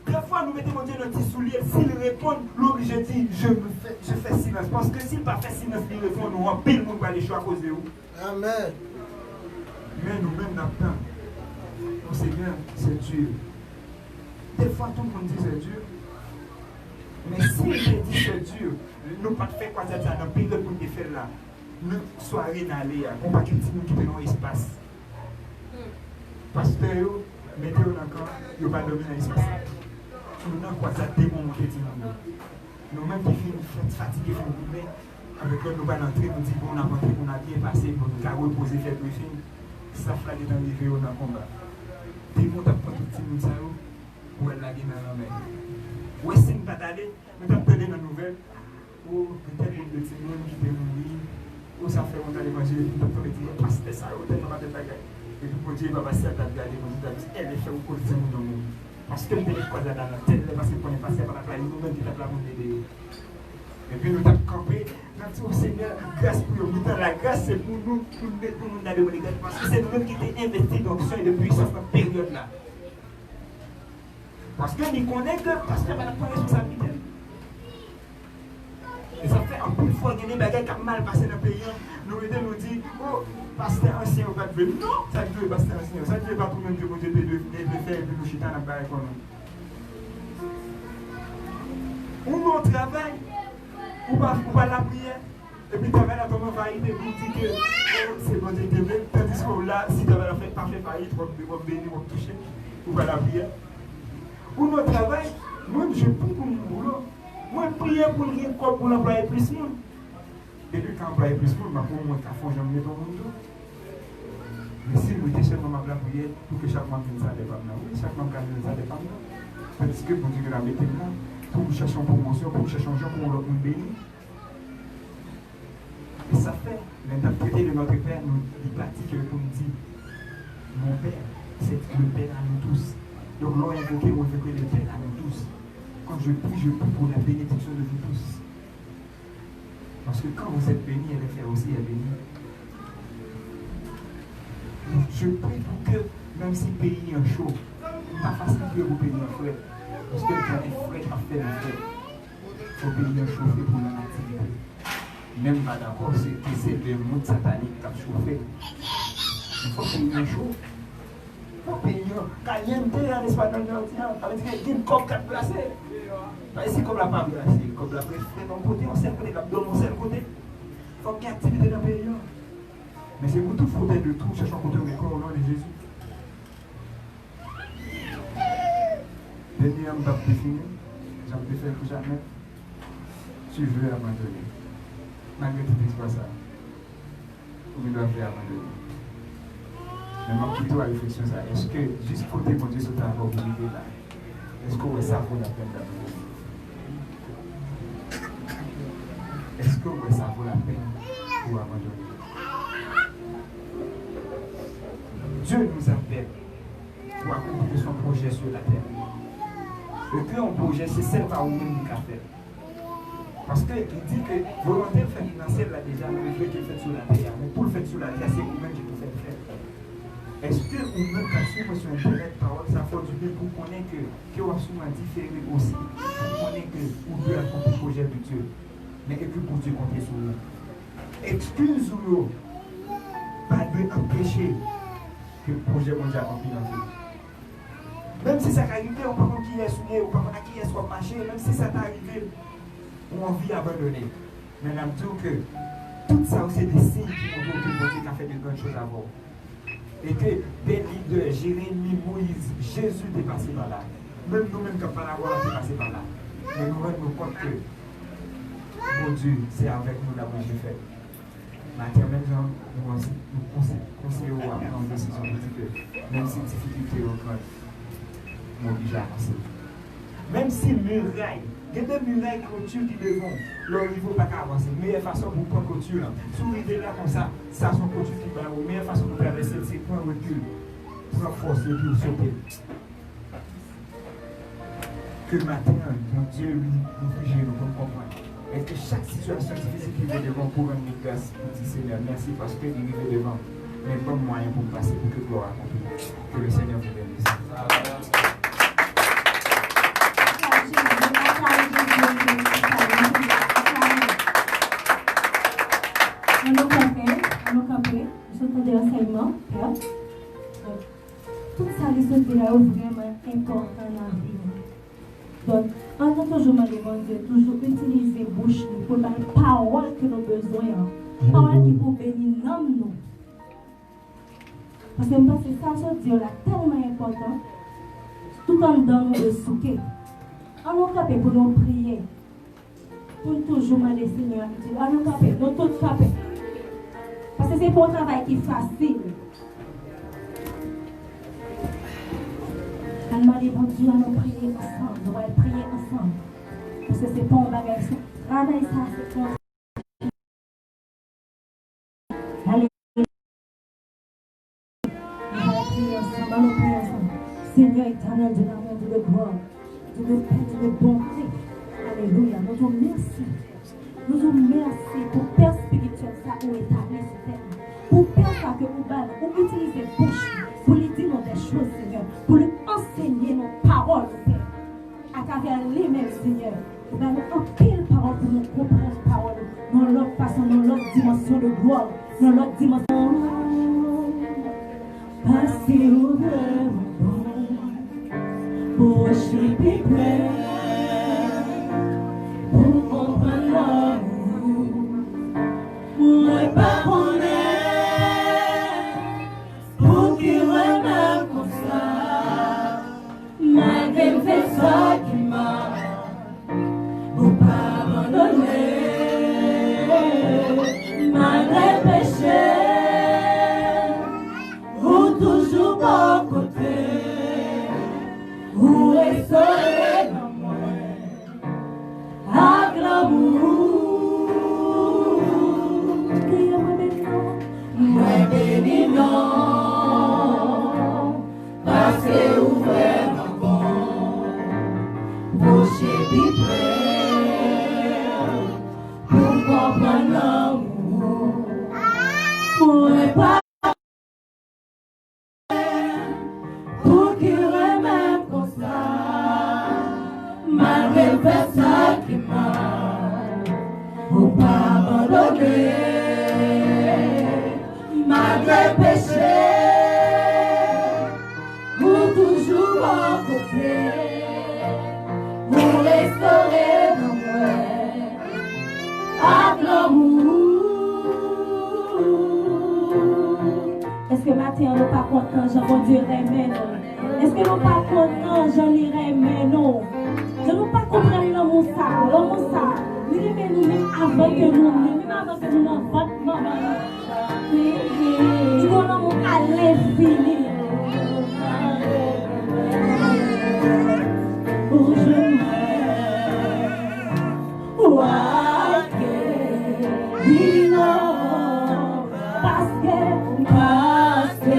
Des fois, nous mettons mon Dieu dans petit soulier. S'il répond, l'obligé dit je fais silence. Parce que s'il n'a pas fait silence, il répond, nous en pile, nous va aller choisir à cause de vous. Amen. Mais nous-mêmes, nous avons le Seigneur, c'est Dieu. Des fois, tout le monde dit c'est Dieu. Mais s'il dit c'est Dieu, nous ne pouvons pas faire quoi ça dans le pays de nous faire là. Nous soirée n'allez, on ne peut pas quitter nos espace. Parce que mettez-vous dans le camp, vous ne pouvez pas dormir dans l'espace. Nous n'avons quoi ça démonter nous-mêmes qui finissons fatigués, avec nous, nous pas l'entrée, nous disons qu'on a rentré, qu'on a bien passé, pour nous reposer, faire le film. Ça flatte est arrivé dans le combat. Tout le monde a pris tout le monde pour être là dans la mer. Oui, si nous ne pas allé, nous avons entendu dans la nouvelle, ou peut-être une petite monde qui peut mourir, ou ça fait monter l'évangile, nous avons dit, parce que ça, ou tellement de bagages. Et puis, mon Dieu, il va passer à ta garder, nous avons dit, elle est fait au quotidien dans le monde. Parce que nous avons quoi dans la tête, parce qu'on est passé par la plage, nous-mêmes qui avons la monde d'aider. Et puis nous avons campé, nous avons dit au Seigneur, grâce pour nous. La grâce, c'est pour nous, pour nous d'aller au Sénégal. Parce que c'est nous-mêmes qui avons investi dans le soin de puissance dans cette période-là. Parce que nous connaissons que parce qu'il n'y a pas de responsabilité. Et ça fait un peu de fois qu'il y a des bagages qui ont mal passé dans le pays. Nous disons, oh, pasteur ancien, on va te venir. Non, ça ne veut pas pasteur ancien. Ça ne veut pas tout le monde que vous devez faire et puis nous chiter dans le bail comme nous. Ou nous travail, ou pas la prière, et puis travail là, comment va y aller, vous dites que c'est bon Dieu de même, tandis que là, si travail là fait pas fait faillite, on va bénir, on va toucher, ou pas la prière. Ou nous travail, moi je prie pour mon boulot, moi prier pour rien pour l'employer plus de monde. Et puis quand employer plus de monde, pour moi, qu'à fond, j'en mets dans mon dos. Mais si nous étions seulement la prière, pour que chaque membre vienne ça dépend de nous, chaque membre vienne ça dépend de nous. Parce que pour Dieu la mettez là, pour nous chercher une promotion, pour nous chercher un jour pour nous bénir. Et ça fait, l'interpréter de notre Père, nous dit pratique pour nous dire, mon Père, c'est le Père à nous tous. Donc l'on invoqué, on invoque le Père à nous tous. Quand je prie pour la bénédiction de vous tous. Parce que quand vous êtes bénis, elle est fait aussi, elle est bénie. Je prie pour que, même si le pays est chaud, pas facile que vous bénir un frère. Parce que quand les frères ont fait le frère. faut payer chauffer pour l'activité. Même pas d'accord, c'est le monde satanique qui a chauffé. Il faut payer chaud. Il faut payer caliente en espagnol. Ça veut dire qu'il y a une coque qui a placé. C'est comme la pas placée, comme la préférée d'un côté, on sait côté, l'abdomen on sait côté. Il faut qu'il y ait activité dans le pays. Mais c'est pour tout foutre de tout, cherchons côté au corps au nom de Jésus. Dernier homme va définir, j'en peux faire pour jamais. Tu veux abandonner. Malgré tout ce ça, ou il doit faire abandonner. Maintenant, plutôt à réflexion, ça. Est-ce que juste côté mon Dieu sur ta mobilité là, est-ce que ça vaut la peine d'abandonner? Est-ce que ça vaut la peine pour abandonner? Dieu nous appelle pour accomplir son projet sur la terre. Le plus un projet, c'est celle par où nous avons fait. Parce qu'il dit que volonté financière là déjà, nous devons le faire sur la terre. Mais pour le faire sur la terre, c'est vous-même qui vous faites faire. Est-ce que vous-même, quand vous sur Internet, parole, ça fait du bien pour connaître que vous êtes souvent différé aussi. Pour connaître que vous devez accomplir le projet de Dieu. Mais que pour Dieu compter sur vous. Excusez-vous, pas de empêcher que le projet mondial accompli dans Dieu. Même si ça arrive, on ne peut pas qui est souillé, on ne peut pas qui est soit marché, même si ça t'est arrivé, on a envie d'abandonner. Mais on dit que tout ça, c'est des signes qui montrent que Dieu a fait de grandes choses avant. Et que des leaders, Jérémie, Moïse, Jésus est passé par là. Même nous-mêmes, quand on parle on est passé par là. Mais nous rendons compte que, mon Dieu, c'est avec nous là que je fais. Maintenant, même nous conseillons à prendre une décision de même si difficulté augmente. M'oblige à avancer. Même si muraille, il y a des murailles clôture qui devant, leur niveau pas qu'à avancer. Meilleure façon pour prendre clôture, si vous arrivez là comme ça son clôture qui va, la meilleure façon pour traverser, c'est prendre recul, prendre force et puis sauter. Que le matin, mon Dieu, nous fiche, nous comprendre. Est-ce que chaque situation difficile qui vient devant pour rendre une grâce, pour dire Seigneur, merci parce qu'il est devant. Mais pas moyen pour passer pour que gloire accomplie. Que le Seigneur vous bénisse. De l'enseignement, tout ça, les autres là, vraiment important dans la vie. Donc, on a toujours demandé Dieu, toujours utiliser bouche pour la parole que nous avons besoin. Parole qui peut bénir nous. Parce que ça, ce Dieu là, tellement important, tout en donnant le souquet. On a capé pour nous prier. Pour toujours demander Seigneur, on a capé, nous tous capés. Parce que c'est pour un travail qui est facile. On m'a dit, bon Dieu, on va prier ensemble. On va prier ensemble. Parce que c'est pas un bagage. Travail, ça, c'est pour. Allez. On va prier ensemble. On va prier ensemble. Seigneur éternel, de l'amour, de la gloire, de la paix, de la bonté. Alléluia. Nous te remercions. Nous vous remercions pour Père spirituel, ça où établi sur terre. Pour Père, ça que vous battez, pour utiliser bouche, pour lui dire des choses, Seigneur, pour lui enseigner nos paroles, Père. À travers lui-même, Seigneur. Vous allez en pile parole pour nous comprendre la parole, dans l'autre façon, dans l'autre dimension de gloire, dans l'autre dimension. Passez au pour worship près, pour comprendre l'amour, pour pas connaître, pour qu'il remet comme ça, malgré fait ça qui m'a, pour pas abandonner, malgré péché, ou toujours bon côté. Où est soleil dans moi, à glamour, moi béni non, parce que ouvert ma bon, boucher près, pour comprendre l'amour, pour ne pas. Malgré le ça qui m'a malgré péché, vous toujours à côté, vous restaurez dans moi, avec l'amour. Est-ce que matin on n'est pas content, Jean bon Dieu remet nous? Est-ce que nous pas content, Jean lui remet nous? Je ne peux pas comprendre l'amour ça, il remet nous même avant que nous n'enfants maman. Il doit l'amour à l'infini. Oh je parce que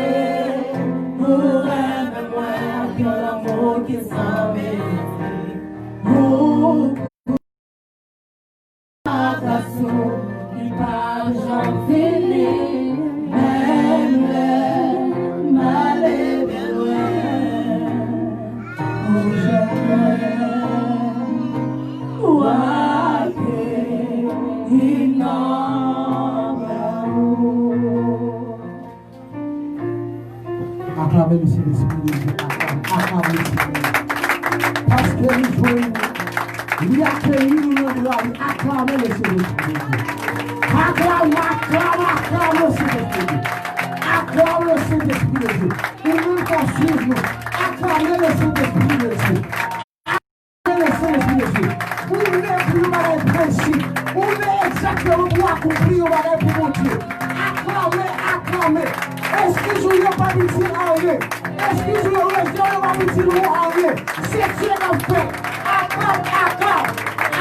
pour aimer moi que l'amour qui s'en mérite. Oh, ma façon, il parle j'en finis, même le mal est bien loin. Oh, j'aimerais, il n'en va où. Acclamez le Saint-Esprit de Dieu. Acclamez le Seigneur. Parce que nous jouons, il a créé nous dans la vie. Acclamez le Saint-Esprit de Dieu. Acclamez le Saint-Esprit de Dieu. Acclamez le Saint-Esprit de Dieu. Et nous poursuivons nous. Acclamez le Saint-Esprit de Dieu. Acclamez le Saint-Esprit de Dieu. Vous voulez plus mal précis. Vous voulez exactement pour accomplir pour mon Dieu. Acclamez. Excusez-moi pas de dire rien. Excusez-moi pas de dire rien. C'est Dieu qui a fait.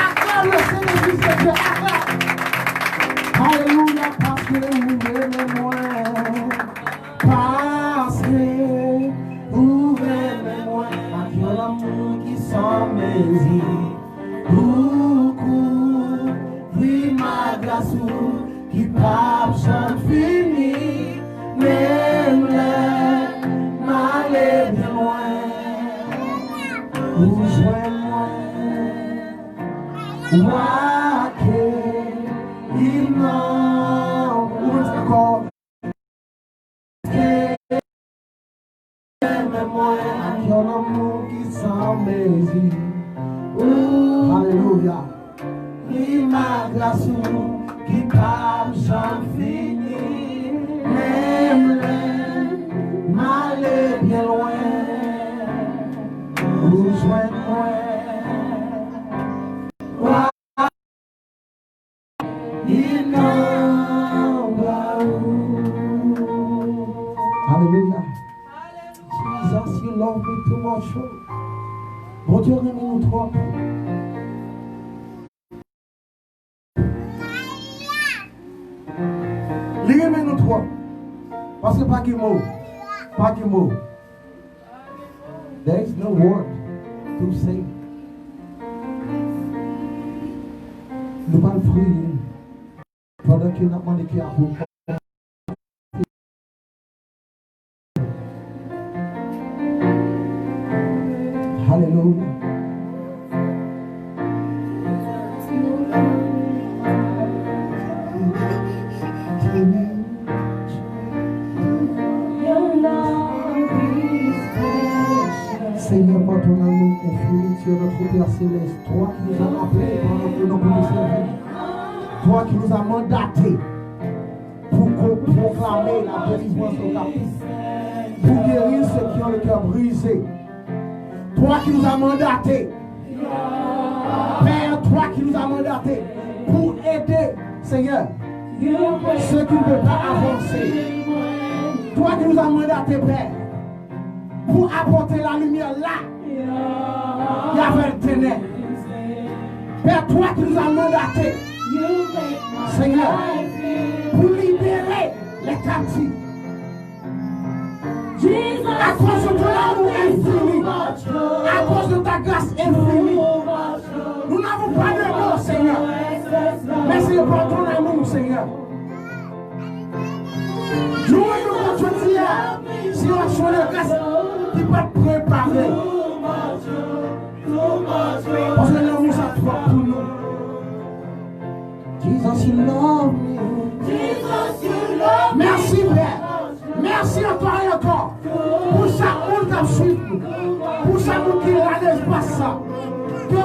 Acclame le Seigneur de Dieu. Acclame. Alléluia, parce que vous aimez moi. Parce que vous aimez moi. Avec l'amour qui s'en mésile. Beaucoup, oui, ma grâce qui pape sans fini. Même le mal est bien loin. Vous joignez-moi. Moi qu'il n'en vous encore. Même-moi avec un amour qui s'en mésile. Alléluia. Oui, ma grâce qui pape sans fini. Même le mal est bien loin. Rejoins-moi. Il n'en va où. Alléluia. Jesus, you love me too much. Bon Dieu, aimez-nous trop. Aimez-nous trop. Parce que pas de mots. There is no word to say. Nous pas le prier. Pendant qu'il n'a pas de à vous. Hallelujah. Seigneur, par ton amour infini, tu es notre Père Céleste, toi qui nous as appelés pendant que nous nous servir, toi qui nous as mandatés pour proclamer la délivrance aux captifs, pour guérir ceux qui ont le cœur brisé, toi qui nous as mandatés, Père, toi qui nous as mandatés pour aider, Seigneur, ceux qui ne peuvent pas avancer, toi qui nous as mandatés, Père, pour apporter la lumière là, il y avait le ténèbre. Père, toi qui nous as mandatés, Seigneur, pour libérer les captifs. À cause de ton amour infini, à cause de ta grâce infinie, nous n'avons pas de mots, Seigneur, mais c'est pour ton amour, Seigneur. Nous nous continuons, si on change de grâce, qui peut être préparé. Parce que l'amour, ça trop pour nous. Jesus, you love me. Merci encore et encore pour chaque monde qui a suivi nous. Pour chaque monde qui est là dans l'espace ça. Que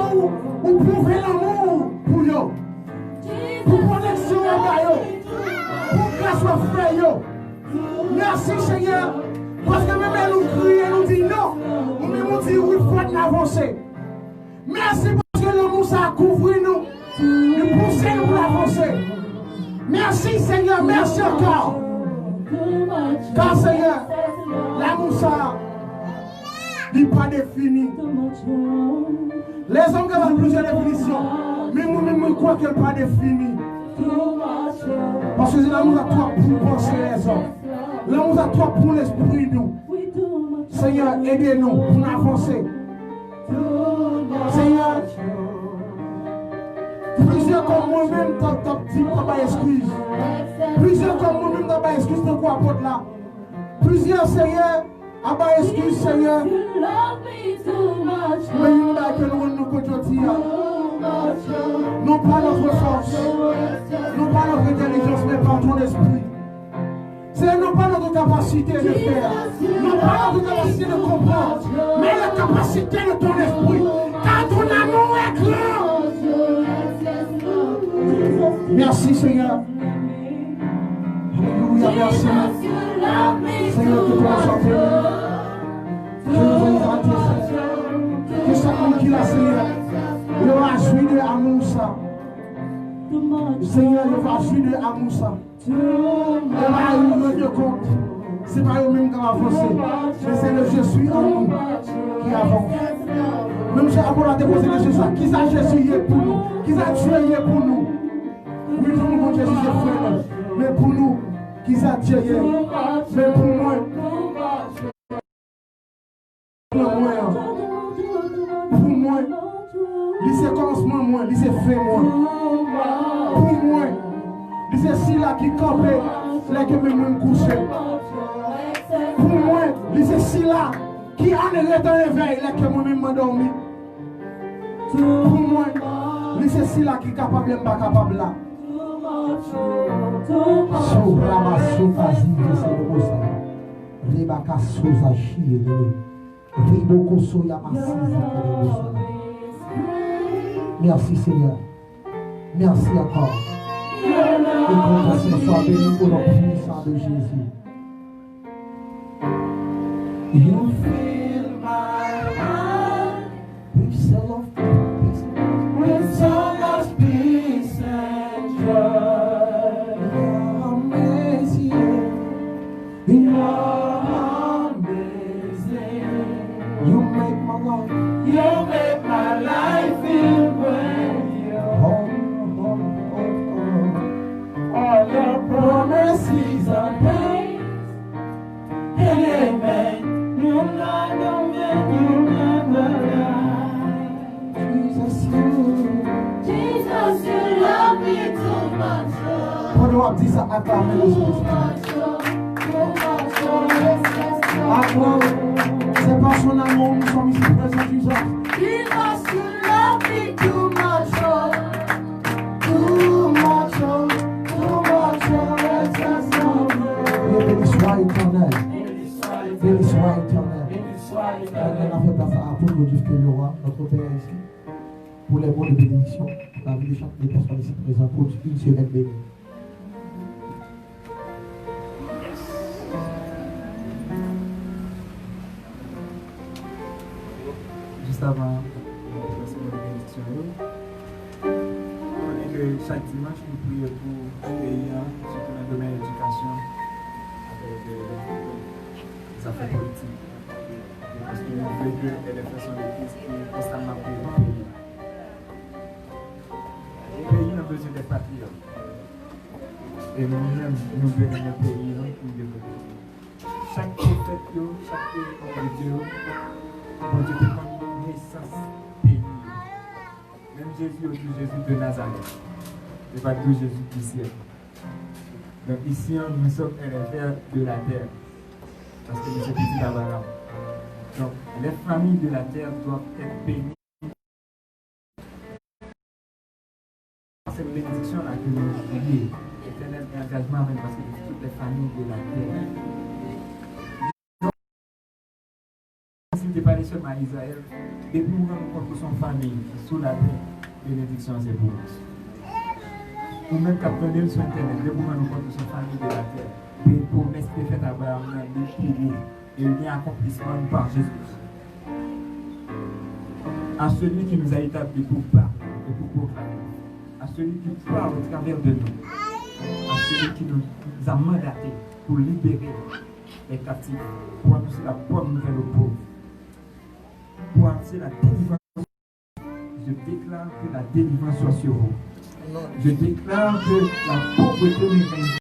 vous prouvez l'amour pour eux. Pour protection à eux. Pour grâce aux frères. Merci Seigneur. Parce que même elle nous crie et nous dit non. Nous même nous dit oui, il faut avancer. Merci parce que l'amour ça a couvert nous. Nous poussez nous pour avancer. Merci Seigneur, merci encore. Car Seigneur, l'amour ça n'est pas défini. Les hommes qui ont plusieurs définitions, mais nous-mêmes nous croyons qu'elle n'est pas définie. Parce que l'amour a toi pour penser les hommes. L'amour a toi pour l'esprit nous. Seigneur, aidez-nous pour avancer. Seigneur, plusieurs comme moi-même t'as pas excuse. Plusieurs comme moi-même t'as pas excuse de quoi apporter là. Plusieurs Seigneur, a pas excuse Seigneur. Mais nous là que nous côtoyons. Non pas notre force, non pas notre intelligence, mais par ton esprit. C'est non pas notre capacité de faire, non pas notre capacité de comprendre, mais la capacité de ton esprit. Car ton amour est grand. Merci Seigneur. Alléluia, merci. Seigneur, que toi sois béni. Que nous ayons Seigneur. Que chaque monde qui l'a Seigneur, il va jouir de amour ça. Seigneur, il va jouir de amour ça. Il va nous rendre compte. Ce n'est pas eux-mêmes qui vont avancer. Mais c'est le je suis en nous qui avance. Même si on a déposé le Jésus, qui a Jésus pour nous, qui a tué pour nous. Oui, tout le monde Jésus est frère. Mais pour nous, qui a tué, mais pour moi. Pour moi, il c'est commencement moi, il c'est fait moi. Pour moi, il c'est si là qui campait, là que même couché. Pour moi, il c'est si là qui en est dans l'éveil, là que moi-même m'endormi. Pour moi, il c'est si là qui est capable, pas capable là. Sur la masse, quasi, c'est le mot ça. Rebaka Souza Chier de nous. Riboko Soya Massiza de nous. Merci Seigneur. Merci encore. Et qu'on te soit béni pour le puissant de Jésus. You fill my heart with so much peace and joy. You're amazing. You're amazing. You make my life feel brand new. All your promises are praise and amen. You never lie. Jesus, you love me too much. Quando eu abri essa aclamar os agora, você passou na mão, não somos presos de Jesus. Jesus, you love me too much. Too much, too much. Béni soit éternel. Béni soit éternel. On a fait place à apôtre Dieu que le roi, notre Père ici, pour les mots de bénédiction, pour la vie de chaque personne ici présente, pour une semaine bénie. Juste avant la semaine de bénédiction, on est que chaque dimanche, nous prions pour le pays, surtout dans le domaine de l'éducation, avec les affaires politiques. Parce que nous voulons que les personnes de Christ qui constamment pour le pays. Le pays a besoin des patriotes. Et nous-mêmes, nous voulons un pays pour développer. Chaque prophète, chaque homme de Dieu, bon Dieu, comme naissance pays. Même Jésus, aussi Jésus de Nazareth. Et pas tout Jésus du ciel. Donc ici, nous sommes héritiers de la terre. Parce que nous sommes petits d'Abraham. Donc, les familles de la terre doivent être bénies. Cette bénédiction-là que nous avons liée, éternel engagement même parce que toutes les familles de la terre n'était pas seulement à Israël. Depuis nous rendons compte que son famille, sous la terre, bénédiction c'est pour nous. Ou même quand on est sur Internet, depuis nous rendons compte que son famille de la terre, des promesses qui sont faites à Abraham, pour nous, et il y a accomplissement par Jésus. À celui qui nous a établis pour parler et pour proclamer, à celui qui parle au travers de nous, à celui qui nous a mandatés pour libérer les captifs, pour annoncer la bonne nouvelle aux pauvres, pour annoncer la délivrance. Je déclare que la délivrance soit sur vous. Je déclare que la pauvreté ne règne